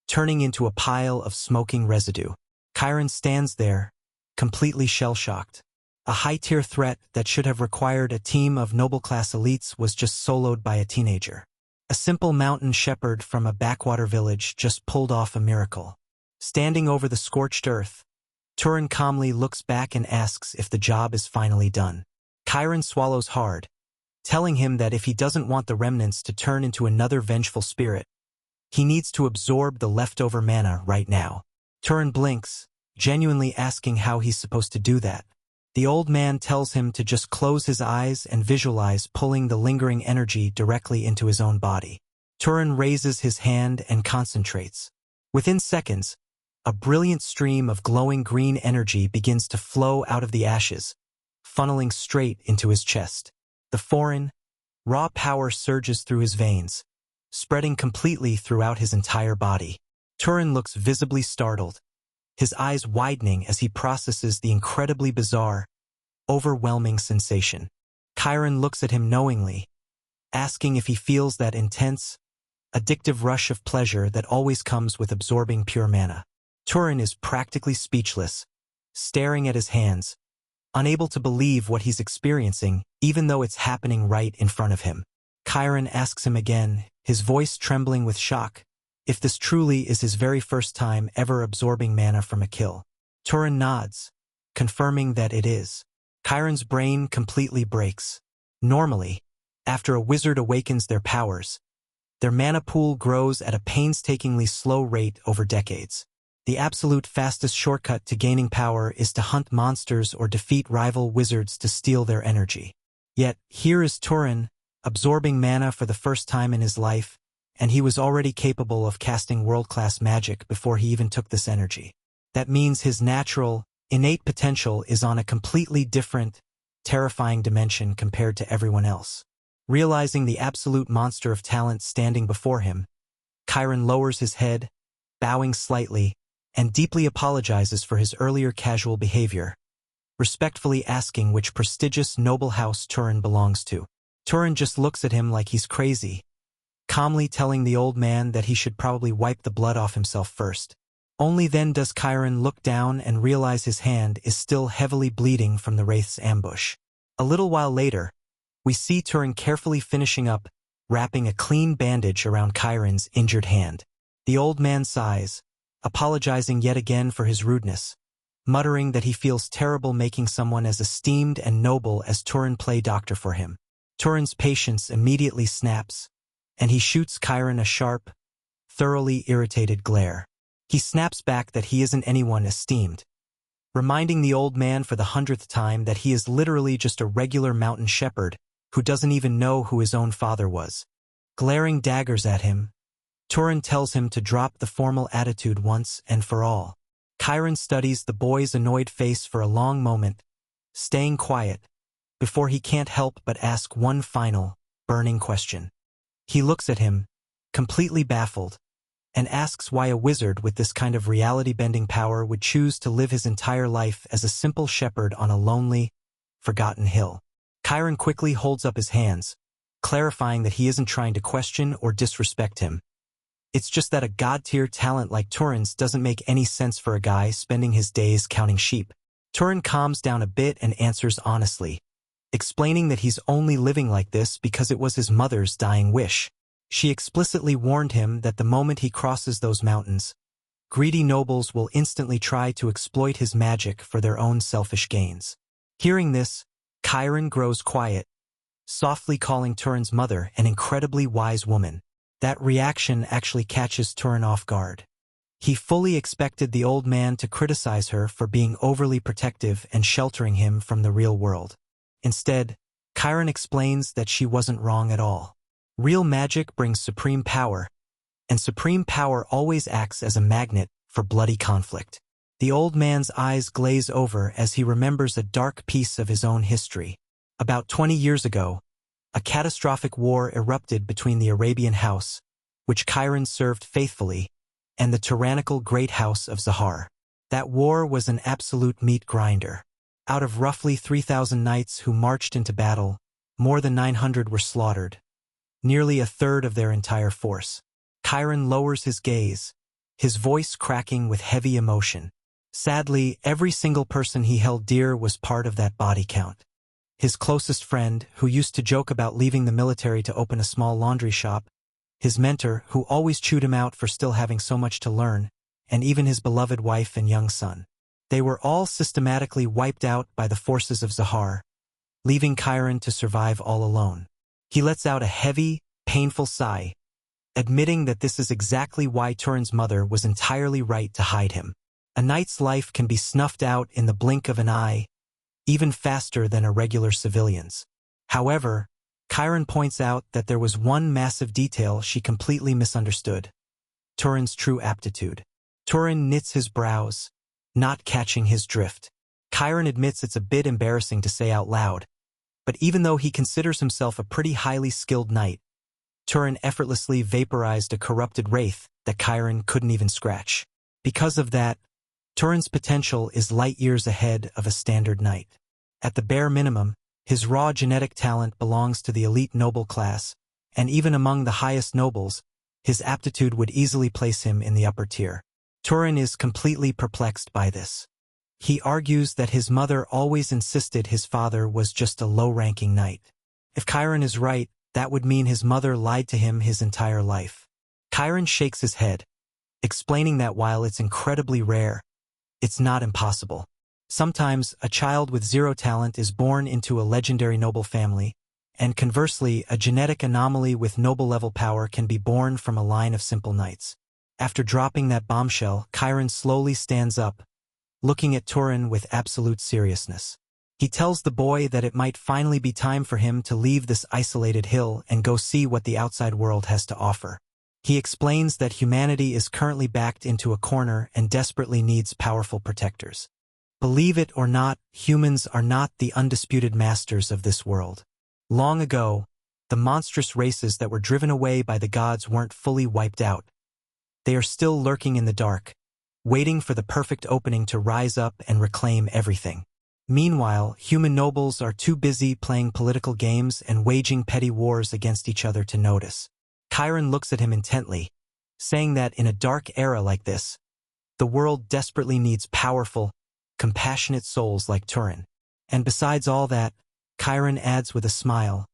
turning into a pile of smoking residue. Chiron stands there, completely shell-shocked. A high-tier threat that should have required a team of noble-class elites was just soloed by a teenager. A simple mountain shepherd from a backwater village just pulled off a miracle. Standing over the scorched earth, Turin calmly looks back and asks if the job is finally done. Chiron swallows hard, telling him that if he doesn't want the remnants to turn into another vengeful spirit, he needs to absorb the leftover mana right now. Turin blinks, genuinely asking how he's supposed to do that. The old man tells him to just close his eyes and visualize pulling the lingering energy directly into his own body. Turin raises his hand and concentrates. Within seconds, a brilliant stream of glowing green energy begins to flow out of the ashes, funneling straight into his chest. The foreign, raw power surges through his veins, spreading completely throughout his entire body. Turin looks visibly startled, his eyes widening as he processes the incredibly bizarre, overwhelming sensation. Chiron looks at him knowingly, asking if he feels that intense, addictive rush of pleasure that always comes with absorbing pure mana. Turin is practically speechless, staring at his hands, unable to believe what he's experiencing, even though it's happening right in front of him. Chiron asks him again, his voice trembling with shock, if this truly is his very first time ever absorbing mana from a kill. Turin nods, confirming that it is. Chiron's brain completely breaks. Normally, after a wizard awakens their powers, their mana pool grows at a painstakingly slow rate over decades. The absolute fastest shortcut to gaining power is to hunt monsters or defeat rival wizards to steal their energy. Yet, here is Turin, absorbing mana for the first time in his life, and he was already capable of casting world-class magic before he even took this energy. That means his natural, innate potential is on a completely different, terrifying dimension compared to everyone else. Realizing the absolute monster of talent standing before him, Chiron lowers his head, bowing slightly, and deeply apologizes for his earlier casual behavior, respectfully asking which prestigious noble house Turin belongs to. Turin just looks at him like he's crazy, calmly telling the old man that he should probably wipe the blood off himself first. Only then does Chiron look down and realize his hand is still heavily bleeding from the wraith's ambush. A little while later, we see Turin carefully finishing up, wrapping a clean bandage around Chiron's injured hand. The old man sighs, apologizing yet again for his rudeness, muttering that he feels terrible making someone as esteemed and noble as Turin play doctor for him. Turin's patience immediately snaps, and he shoots Chiron a sharp, thoroughly irritated glare. He snaps back that he isn't anyone esteemed, reminding the old man for the 100th time that he is literally just a regular mountain shepherd who doesn't even know who his own father was. Glaring daggers at him, Turin tells him to drop the formal attitude once and for all. Chiron studies the boy's annoyed face for a long moment, staying quiet, before he can't help but ask one final, burning question. He looks at him, completely baffled, and asks why a wizard with this kind of reality-bending power would choose to live his entire life as a simple shepherd on a lonely, forgotten hill. Chiron quickly holds up his hands, clarifying that he isn't trying to question or disrespect him. It's just that a god-tier talent like Turin's doesn't make any sense for a guy spending his days counting sheep. Turin calms down a bit and answers honestly, explaining that he's only living like this because it was his mother's dying wish. She explicitly warned him that the moment he crosses those mountains, greedy nobles will instantly try to exploit his magic for their own selfish gains. Hearing this, Chiron grows quiet, softly calling Turin's mother an incredibly wise woman. That reaction actually catches Turin off guard. He fully expected the old man to criticize her for being overly protective and sheltering him from the real world. Instead, Chiron explains that she wasn't wrong at all. Real magic brings supreme power, and supreme power always acts as a magnet for bloody conflict. The old man's eyes glaze over as he remembers a dark piece of his own history. About 20 years ago, a catastrophic war erupted between the Arabian house, which Chiron served faithfully, and the tyrannical great house of Zahar. That war was an absolute meat grinder. Out of roughly 3,000 knights who marched into battle, more than 900 were slaughtered, nearly a third of their entire force. Chiron lowers his gaze, his voice cracking with heavy emotion. Sadly, every single person he held dear was part of that body count. His closest friend, who used to joke about leaving the military to open a small laundry shop, his mentor, who always chewed him out for still having so much to learn, and even his beloved wife and young son. They were all systematically wiped out by the forces of Zahar, leaving Chiron to survive all alone. He lets out a heavy, painful sigh, admitting that this is exactly why Turin's mother was entirely right to hide him. A knight's life can be snuffed out in the blink of an eye, even faster than a regular civilian's. However, Chiron points out that there was one massive detail she completely misunderstood: Turin's true aptitude. Turin knits his brows, not catching his drift. Chiron admits it's a bit embarrassing to say out loud, but even though he considers himself a pretty highly skilled knight, Turin effortlessly vaporized a corrupted wraith that Chiron couldn't even scratch. Because of that, Turin's potential is light years ahead of a standard knight. At the bare minimum, his raw genetic talent belongs to the elite noble class, and even among the highest nobles, his aptitude would easily place him in the upper tier. Turin is completely perplexed by this. He argues that his mother always insisted his father was just a low-ranking knight. If Chiron is right, that would mean his mother lied to him his entire life. Chiron shakes his head, explaining that while it's incredibly rare, it's not impossible. Sometimes, a child with zero talent is born into a legendary noble family, and conversely, a genetic anomaly with noble-level power can be born from a line of simple knights. After dropping that bombshell, Chiron slowly stands up, looking at Turin with absolute seriousness. He tells the boy that it might finally be time for him to leave this isolated hill and go see what the outside world has to offer. He explains that humanity is currently backed into a corner and desperately needs powerful protectors. Believe it or not, humans are not the undisputed masters of this world. Long ago, the monstrous races that were driven away by the gods weren't fully wiped out. They are still lurking in the dark, waiting for the perfect opening to rise up and reclaim everything. Meanwhile, human nobles are too busy playing political games and waging petty wars against each other to notice. Chiron looks at him intently, saying that in a dark era like this, the world desperately needs powerful, compassionate souls like Turin. And besides all that, Chiron adds with a smile,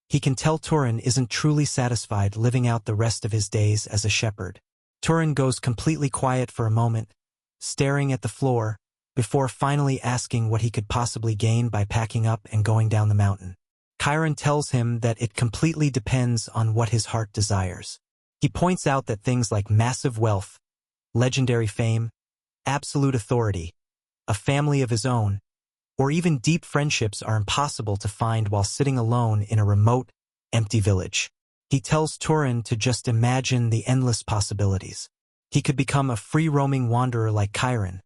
he can tell Turin isn't truly satisfied living out the rest of his days as a shepherd. Turin goes completely quiet for a moment, staring at the floor, before finally asking what he could possibly gain by packing up and going down the mountain. Chiron tells him that it completely depends on what his heart desires. He points out that things like massive wealth, legendary fame, absolute authority, a family of his own, or even deep friendships are impossible to find while sitting alone in a remote, empty village. He tells Turin to just imagine the endless possibilities. He could become a free-roaming wanderer like Chiron,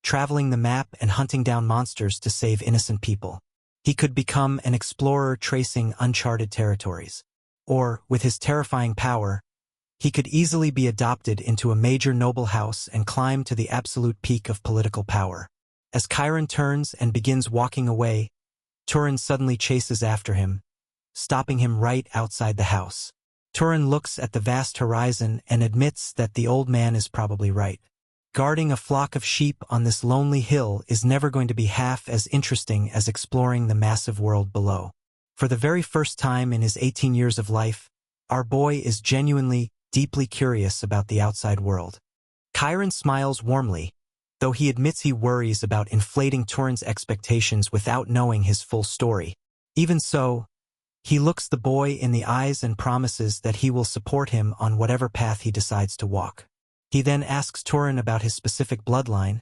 traveling the map and hunting down monsters to save innocent people. He could become an explorer tracing uncharted territories. Or, with his terrifying power, he could easily be adopted into a major noble house and climb to the absolute peak of political power. As Chiron turns and begins walking away, Turin suddenly chases after him, stopping him right outside the house. Turin looks at the vast horizon and admits that the old man is probably right. guarding a flock of sheep on this lonely hill is never going to be half as interesting as exploring the massive world below. For the very first time in his 18 years of life, our boy is genuinely, deeply curious about the outside world. Chiron smiles warmly, though he admits he worries about inflating Turin's expectations without knowing his full story. Even so, he looks the boy in the eyes and promises that he will support him on whatever path he decides to walk. He then asks Turin about his specific bloodline,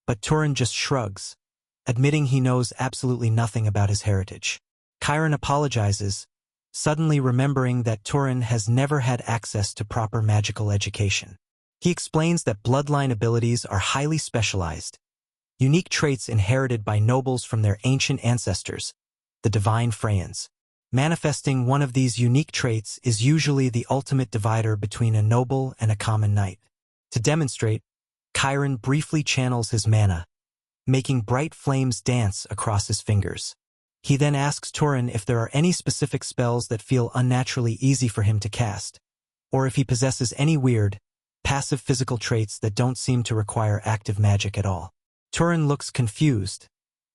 but Turin just shrugs, admitting he knows absolutely nothing about his heritage. Chiron apologizes, suddenly remembering that Turin has never had access to proper magical education. He explains that bloodline abilities are highly specialized, unique traits inherited by nobles from their ancient ancestors, the divine Freyans. Manifesting one of these unique traits is usually the ultimate divider between a noble and a common knight. To demonstrate, Chiron briefly channels his mana, making bright flames dance across his fingers. He then asks Turin if there are any specific spells that feel unnaturally easy for him to cast, or if he possesses any weird, passive physical traits that don't seem to require active magic at all. Turin looks confused,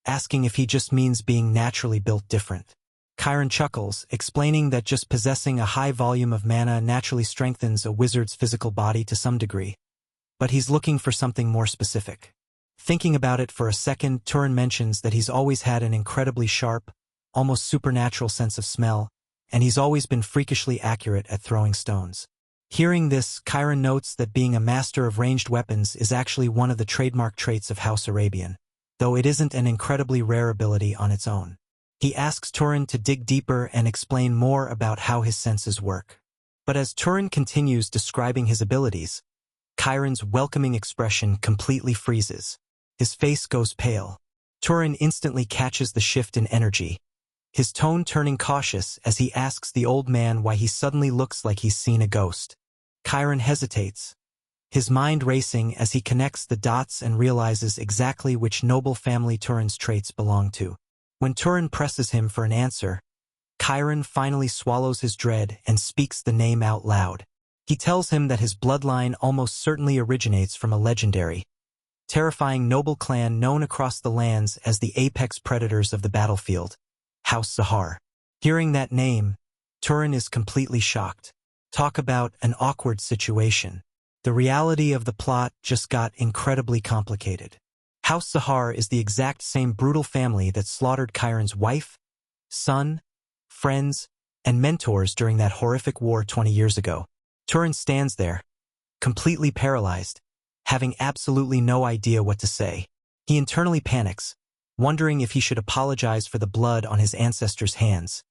asking if he just means being naturally built different. Chiron chuckles, explaining that just possessing a high volume of mana naturally strengthens a wizard's physical body to some degree, but he's looking for something more specific. Thinking about it for a second, Turin mentions that he's always had an incredibly sharp, almost supernatural sense of smell, and he's always been freakishly accurate at throwing stones. Hearing this, Chiron notes that being a master of ranged weapons is actually one of the trademark traits of House Arabian, though it isn't an incredibly rare ability on its own. He asks Turin to dig deeper and explain more about how his senses work. But as Turin continues describing his abilities, Chiron's welcoming expression completely freezes. His face goes pale. Turin instantly catches the shift in energy, his tone turning cautious as he asks the old man why he suddenly looks like he's seen a ghost. Chiron hesitates, his mind racing as he connects the dots and realizes exactly which noble family Turin's traits belong to. When Turin presses him for an answer, Chiron finally swallows his dread and speaks the name out loud. He tells him that his bloodline almost certainly originates from a legendary, terrifying noble clan known across the lands as the apex predators of the battlefield, House Zahar. Hearing that name, Turin is completely shocked. Talk about an awkward situation. The reality of the plot just got incredibly complicated. House Zahar is the exact same brutal family that slaughtered Chiron's wife, son, friends, and mentors during that horrific war 20 years ago. Turin stands there, completely paralyzed, having absolutely no idea what to say. He internally panics, wondering if he should apologize for the blood on his ancestors' hands,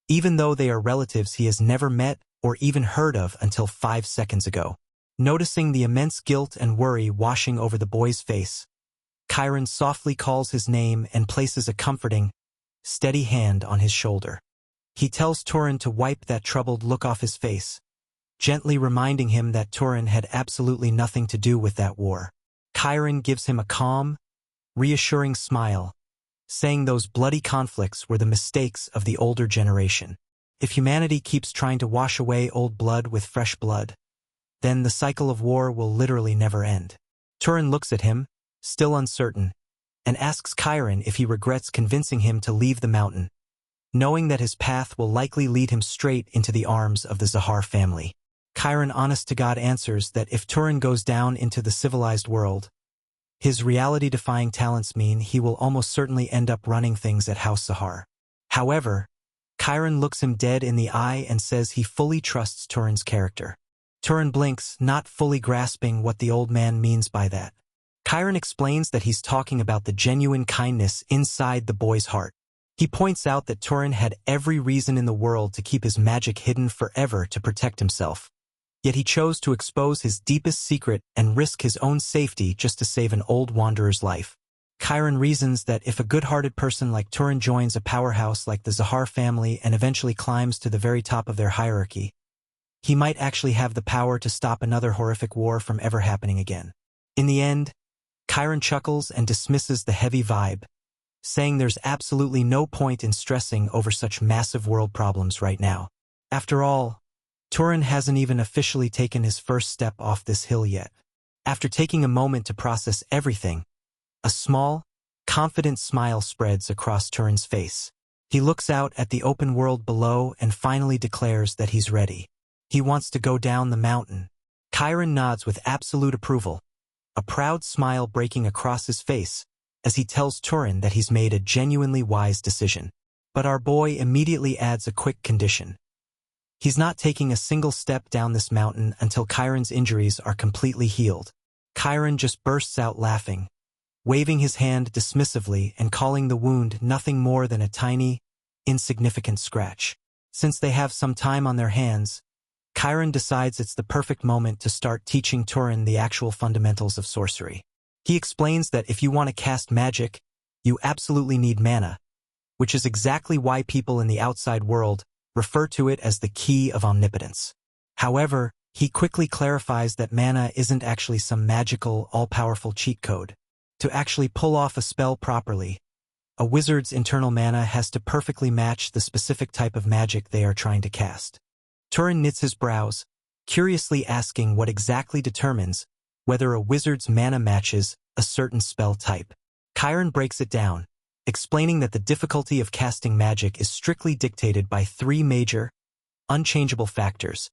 even though they are relatives he has never met or even heard of until 5 seconds ago. Noticing the immense guilt and worry washing over the boy's face, Chiron softly calls his name and places a comforting, steady hand on his shoulder. He tells Turin to wipe that troubled look off his face, gently reminding him that Turin had absolutely nothing to do with that war. Chiron gives him a calm, reassuring smile, saying those bloody conflicts were the mistakes of the older generation. If humanity keeps trying to wash away old blood with fresh blood, then the cycle of war will literally never end. Turin looks at him, still uncertain, and asks Chiron if he regrets convincing him to leave the mountain, knowing that his path will likely lead him straight into the arms of the Zahar family. Chiron honest-to-God answers that if Turin goes down into the civilized world, his reality-defying talents mean he will almost certainly end up running things at House Zahar. However, Chiron looks him dead in the eye and says he fully trusts Turin's character. Turin blinks, not fully grasping what the old man means by that. Chiron explains that he's talking about the genuine kindness inside the boy's heart. He points out that Turin had every reason in the world to keep his magic hidden forever to protect himself. Yet he chose to expose his deepest secret and risk his own safety just to save an old wanderer's life. Chiron reasons that if a good-hearted person like Turin joins a powerhouse like the Zahar family and eventually climbs to the very top of their hierarchy, he might actually have the power to stop another horrific war from ever happening again. In the end, Chiron chuckles and dismisses the heavy vibe, saying there's absolutely no point in stressing over such massive world problems right now. After all, Turin hasn't even officially taken his first step off this hill yet. After taking a moment to process everything, a small, confident smile spreads across Turin's face. He looks out at the open world below and finally declares that he's ready. He wants to go down the mountain. Chiron nods with absolute approval, a proud smile breaking across his face as he tells Turin that he's made a genuinely wise decision. But our boy immediately adds a quick condition. He's not taking a single step down this mountain until Chiron's injuries are completely healed. Chiron just bursts out laughing, waving his hand dismissively and calling the wound nothing more than a tiny, insignificant scratch. Since they have some time on their hands, Chiron decides it's the perfect moment to start teaching Turin the actual fundamentals of sorcery. He explains that if you want to cast magic, you absolutely need mana, which is exactly why people in the outside world refer to it as the key of omnipotence. However, he quickly clarifies that mana isn't actually some magical, all-powerful cheat code. To actually pull off a spell properly, a wizard's internal mana has to perfectly match the specific type of magic they are trying to cast. Turin knits his brows, curiously asking what exactly determines whether a wizard's mana matches a certain spell type. Chiron breaks it down, explaining that the difficulty of casting magic is strictly dictated by three major, unchangeable factors: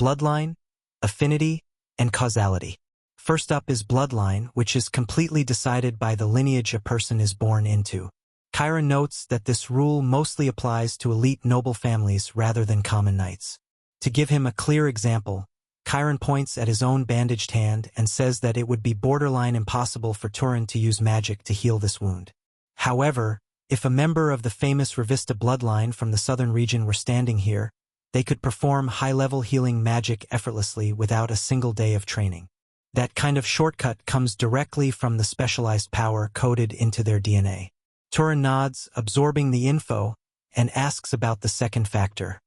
bloodline, affinity, and causality. First up is bloodline, which is completely decided by the lineage a person is born into. Chiron notes that this rule mostly applies to elite noble families rather than common knights. To give him a clear example, Chiron points at his own bandaged hand and says that it would be borderline impossible for Turin to use magic to heal this wound. However, if a member of the famous Revista bloodline from the southern region were standing here, they could perform high-level healing magic effortlessly without a single day of training. That kind of shortcut comes directly from the specialized power coded into their DNA. Turin nods, absorbing the info, and asks about the second factor: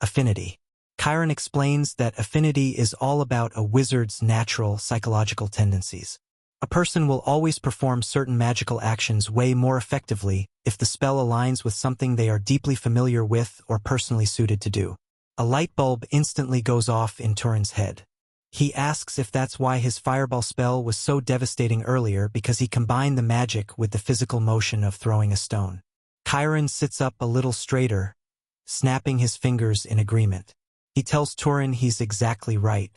affinity. Chiron explains that affinity is all about a wizard's natural psychological tendencies. A person will always perform certain magical actions way more effectively if the spell aligns with something they are deeply familiar with or personally suited to do. A light bulb instantly goes off in Turin's head. He asks if that's why his fireball spell was so devastating earlier, because he combined the magic with the physical motion of throwing a stone. Chiron sits up a little straighter, snapping his fingers in agreement. He tells Turin he's exactly right.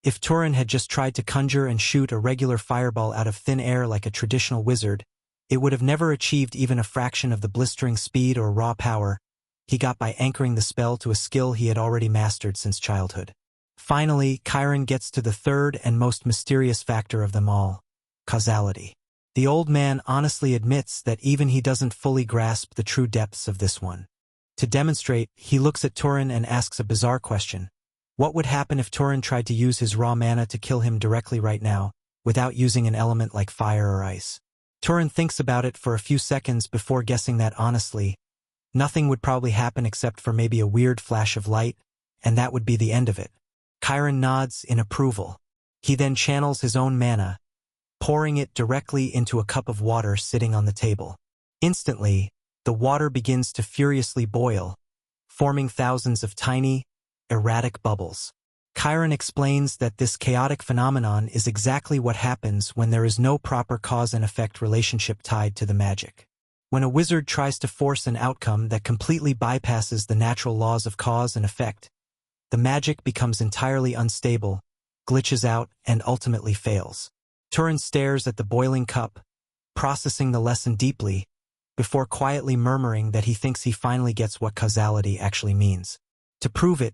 If Turin had just tried to conjure and shoot a regular fireball out of thin air like a traditional wizard, it would have never achieved even a fraction of the blistering speed or raw power he got by anchoring the spell to a skill he had already mastered since childhood. Finally, Chiron gets to the third and most mysterious factor of them all: causality. The old man honestly admits that even he doesn't fully grasp the true depths of this one. To demonstrate, he looks at Turin and asks a bizarre question. What would happen if Turin tried to use his raw mana to kill him directly right now, without using an element like fire or ice? Turin thinks about it for a few seconds before guessing that honestly, nothing would probably happen except for maybe a weird flash of light, and that would be the end of it. Chiron nods in approval. He then channels his own mana, pouring it directly into a cup of water sitting on the table. Instantly, the water begins to furiously boil, forming thousands of tiny, erratic bubbles. Chiron explains that this chaotic phenomenon is exactly what happens when there is no proper cause and effect relationship tied to the magic. When a wizard tries to force an outcome that completely bypasses the natural laws of cause and effect, the magic becomes entirely unstable, glitches out, and ultimately fails. Turin stares at the boiling cup, processing the lesson deeply, before quietly murmuring that he thinks he finally gets what causality actually means. To prove it,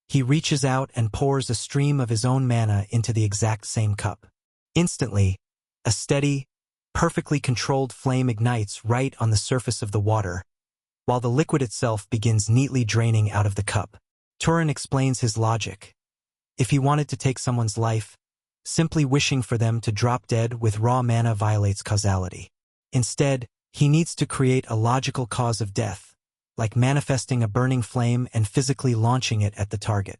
he reaches out and pours a stream of his own mana into the exact same cup. Instantly, a steady, perfectly controlled flame ignites right on the surface of the water, while the liquid itself begins neatly draining out of the cup. Turin explains his logic. If he wanted to take someone's life, simply wishing for them to drop dead with raw mana violates causality. Instead, he needs to create a logical cause of death, like manifesting a burning flame and physically launching it at the target.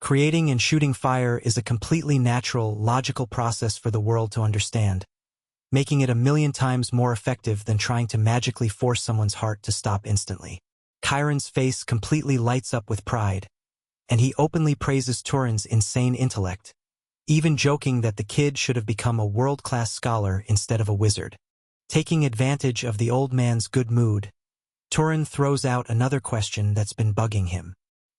Creating and shooting fire is a completely natural, logical process for the world to understand, making it 1,000,000 times more effective than trying to magically force someone's heart to stop instantly. Chiron's face completely lights up with pride, and he openly praises Turin's insane intellect, even joking that the kid should have become a world-class scholar instead of a wizard. Taking advantage of the old man's good mood, Turin throws out another question that's been bugging him.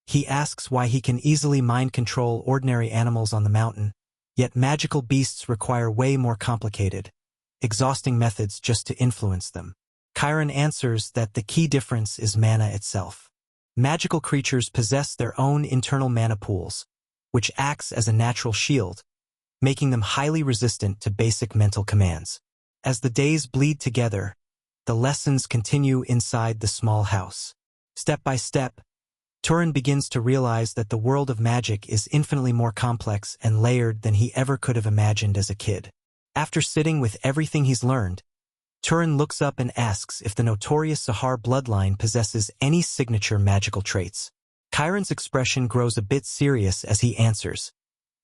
He asks why he can easily mind control ordinary animals on the mountain, yet magical beasts require way more complicated, exhausting methods just to influence them. Chiron answers that the key difference is mana itself. Magical creatures possess their own internal mana pools, which acts as a natural shield, making them highly resistant to basic mental commands. As the days bleed together, the lessons continue inside the small house. Step by step, Turin begins to realize that the world of magic is infinitely more complex and layered than he ever could have imagined as a kid. After sitting with everything he's learned, Turin looks up and asks if the notorious Sahar bloodline possesses any signature magical traits. Chiron's expression grows a bit serious as he answers,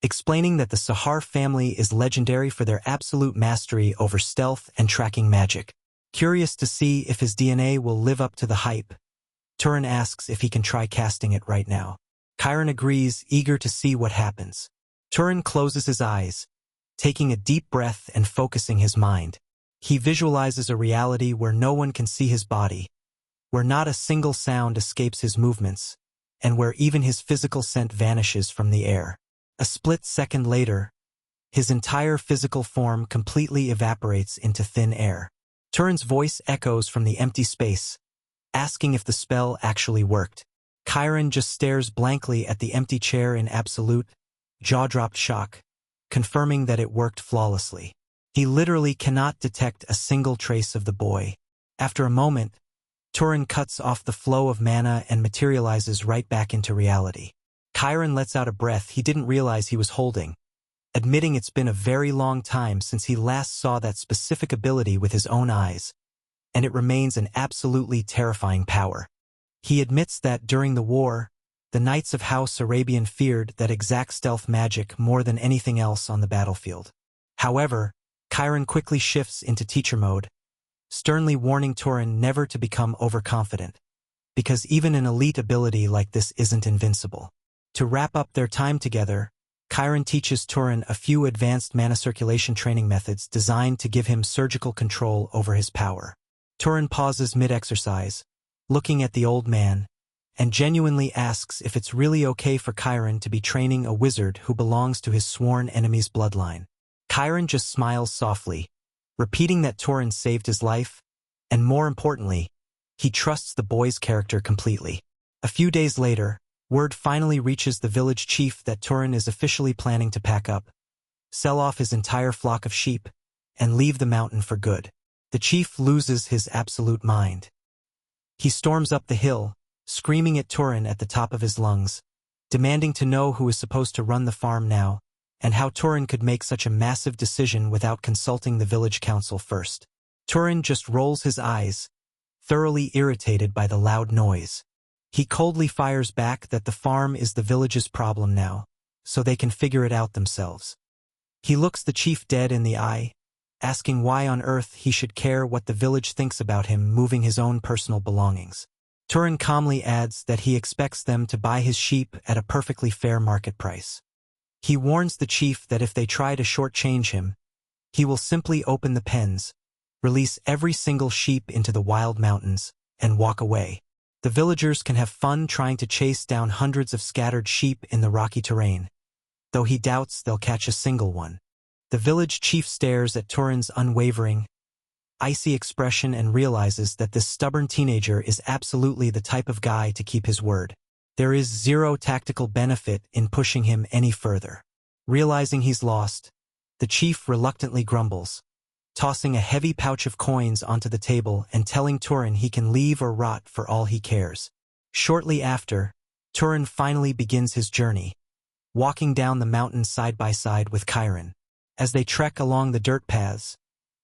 explaining that the Sahar family is legendary for their absolute mastery over stealth and tracking magic. Curious to see if his DNA will live up to the hype, Turin asks if he can try casting it right now. Chiron agrees, eager to see what happens. Turin closes his eyes, taking a deep breath and focusing his mind. He visualizes a reality where no one can see his body, where not a single sound escapes his movements, and where even his physical scent vanishes from the air. A split second later, his entire physical form completely evaporates into thin air. Turin's voice echoes from the empty space, asking if the spell actually worked. Chiron just stares blankly at the empty chair in absolute, jaw-dropped shock, confirming that it worked flawlessly. He literally cannot detect a single trace of the boy. After a moment, Turin cuts off the flow of mana and materializes right back into reality. Chiron lets out a breath he didn't realize he was holding, admitting it's been a very long time since he last saw that specific ability with his own eyes, and it remains an absolutely terrifying power. He admits that during the war, the Knights of House Arabian feared that exact stealth magic more than anything else on the battlefield. However, Chiron quickly shifts into teacher mode, sternly warning Turin never to become overconfident, because even an elite ability like this isn't invincible. To wrap up their time together, Chiron teaches Turin a few advanced mana circulation training methods designed to give him surgical control over his power. Turin pauses mid-exercise, looking at the old man, and genuinely asks if it's really okay for Chiron to be training a wizard who belongs to his sworn enemy's bloodline. Chiron just smiles softly, repeating that Turin saved his life, and more importantly, he trusts the boy's character completely. A few days later, word finally reaches the village chief that Turin is officially planning to pack up, sell off his entire flock of sheep, and leave the mountain for good. The chief loses his absolute mind. He storms up the hill, screaming at Turin at the top of his lungs, demanding to know who is supposed to run the farm now, and how Turin could make such a massive decision without consulting the village council first. Turin just rolls his eyes, thoroughly irritated by the loud noise. He coldly fires back that the farm is the village's problem now, so they can figure it out themselves. He looks the chief dead in the eye, asking why on earth he should care what the village thinks about him moving his own personal belongings. Turin calmly adds that he expects them to buy his sheep at a perfectly fair market price. He warns the chief that if they try to shortchange him, he will simply open the pens, release every single sheep into the wild mountains, and walk away. The villagers can have fun trying to chase down hundreds of scattered sheep in the rocky terrain, though he doubts they'll catch a single one. The village chief stares at Turin's unwavering, icy expression and realizes that this stubborn teenager is absolutely the type of guy to keep his word. There is zero tactical benefit in pushing him any further. Realizing he's lost, the chief reluctantly grumbles, tossing a heavy pouch of coins onto the table and telling Turin he can leave or rot for all he cares. Shortly after, Turin finally begins his journey, walking down the mountain side by side with Chiron. As they trek along the dirt paths,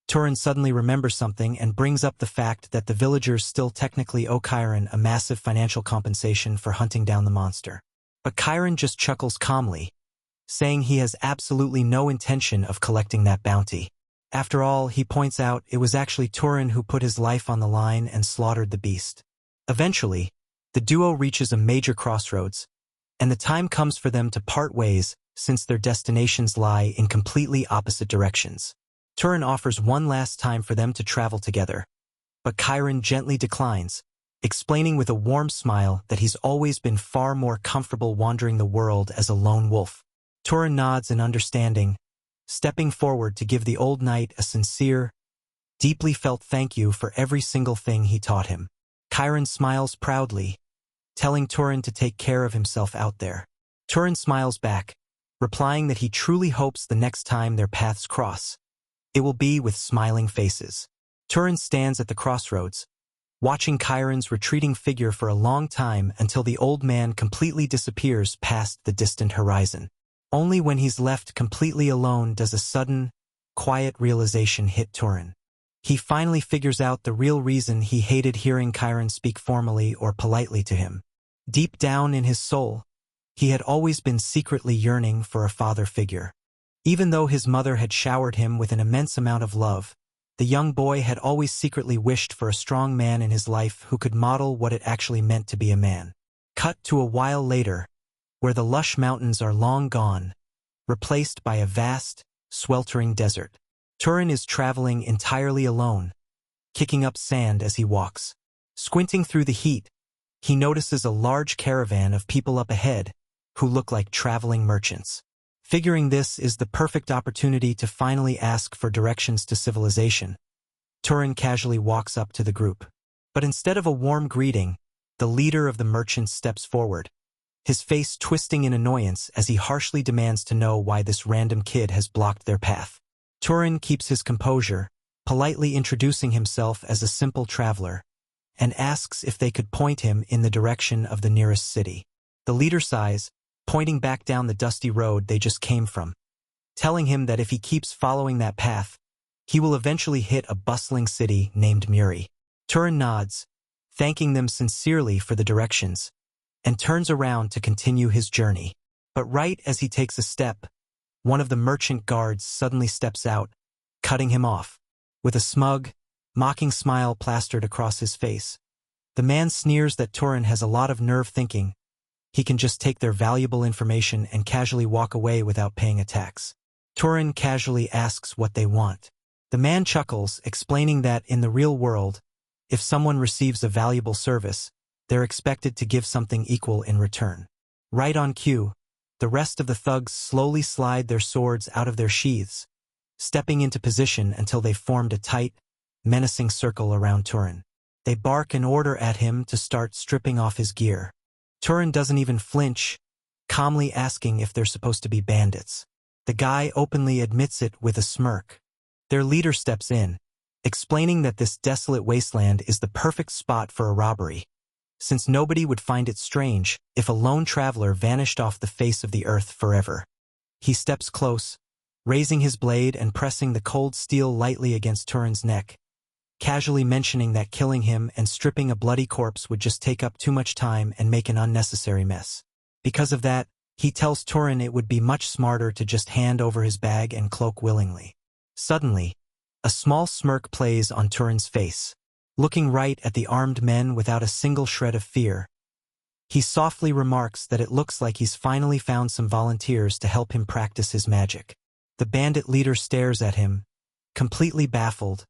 Turin suddenly remembers something and brings up the fact that the villagers still technically owe Chiron a massive financial compensation for hunting down the monster. But Chiron just chuckles calmly, saying he has absolutely no intention of collecting that bounty. After all, he points out it was actually Turin who put his life on the line and slaughtered the beast. Eventually, the duo reaches a major crossroads, and the time comes for them to part ways since their destinations lie in completely opposite directions. Turin offers one last time for them to travel together, but Chiron gently declines, explaining with a warm smile that he's always been far more comfortable wandering the world as a lone wolf. Turin nods in understanding, stepping forward to give the old knight a sincere, deeply felt thank you for every single thing he taught him. Chiron smiles proudly, telling Turin to take care of himself out there. Turin smiles back, replying that he truly hopes the next time their paths cross, it will be with smiling faces. Turin stands at the crossroads, watching Chiron's retreating figure for a long time until the old man completely disappears past the distant horizon. Only when he's left completely alone does a sudden, quiet realization hit Turin. He finally figures out the real reason he hated hearing Chiron speak formally or politely to him. Deep down in his soul, he had always been secretly yearning for a father figure. Even though his mother had showered him with an immense amount of love, the young boy had always secretly wished for a strong man in his life who could model what it actually meant to be a man. Cut to a while later, where the lush mountains are long gone, replaced by a vast, sweltering desert. Turin is traveling entirely alone, kicking up sand as he walks. Squinting through the heat, he notices a large caravan of people up ahead who look like traveling merchants. Figuring this is the perfect opportunity to finally ask for directions to civilization, Turin casually walks up to the group. But instead of a warm greeting, the leader of the merchants steps forward, his face twisting in annoyance as he harshly demands to know why this random kid has blocked their path. Turin keeps his composure, politely introducing himself as a simple traveler, and asks if they could point him in the direction of the nearest city. The leader sighs, pointing back down the dusty road they just came from, telling him that if he keeps following that path, he will eventually hit a bustling city named Muri. Turin nods, thanking them sincerely for the directions, and turns around to continue his journey. But right as he takes a step, one of the merchant guards suddenly steps out, cutting him off. With a smug, mocking smile plastered across his face, the man sneers that Turin has a lot of nerve, thinking he can just take their valuable information and casually walk away without paying a tax. Turin casually asks what they want. The man chuckles, explaining that in the real world, if someone receives a valuable service, they're expected to give something equal in return. Right on cue, the rest of the thugs slowly slide their swords out of their sheaths, stepping into position until they formed a tight, menacing circle around Turin. They bark an order at him to start stripping off his gear. Turin doesn't even flinch, calmly asking if they're supposed to be bandits. The guy openly admits it with a smirk. Their leader steps in, explaining that this desolate wasteland is the perfect spot for a robbery, since nobody would find it strange if a lone traveler vanished off the face of the earth forever. He steps close, raising his blade and pressing the cold steel lightly against Turin's neck, casually mentioning that killing him and stripping a bloody corpse would just take up too much time and make an unnecessary mess. Because of that, he tells Turin it would be much smarter to just hand over his bag and cloak willingly. Suddenly, a small smirk plays on Turin's face. Looking right at the armed men without a single shred of fear, he softly remarks that it looks like he's finally found some volunteers to help him practice his magic. The bandit leader stares at him, completely baffled,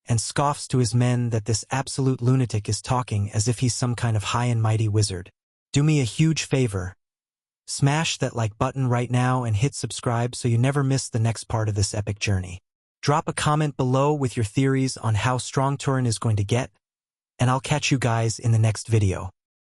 and scoffs to his men that this absolute lunatic is talking as if he's some kind of high and mighty wizard. Do me a huge favor. Smash that like button right now and hit subscribe so you never miss the next part of this epic journey. Drop a comment below with your theories on how strong Turin is going to get, and I'll catch you guys in the next video.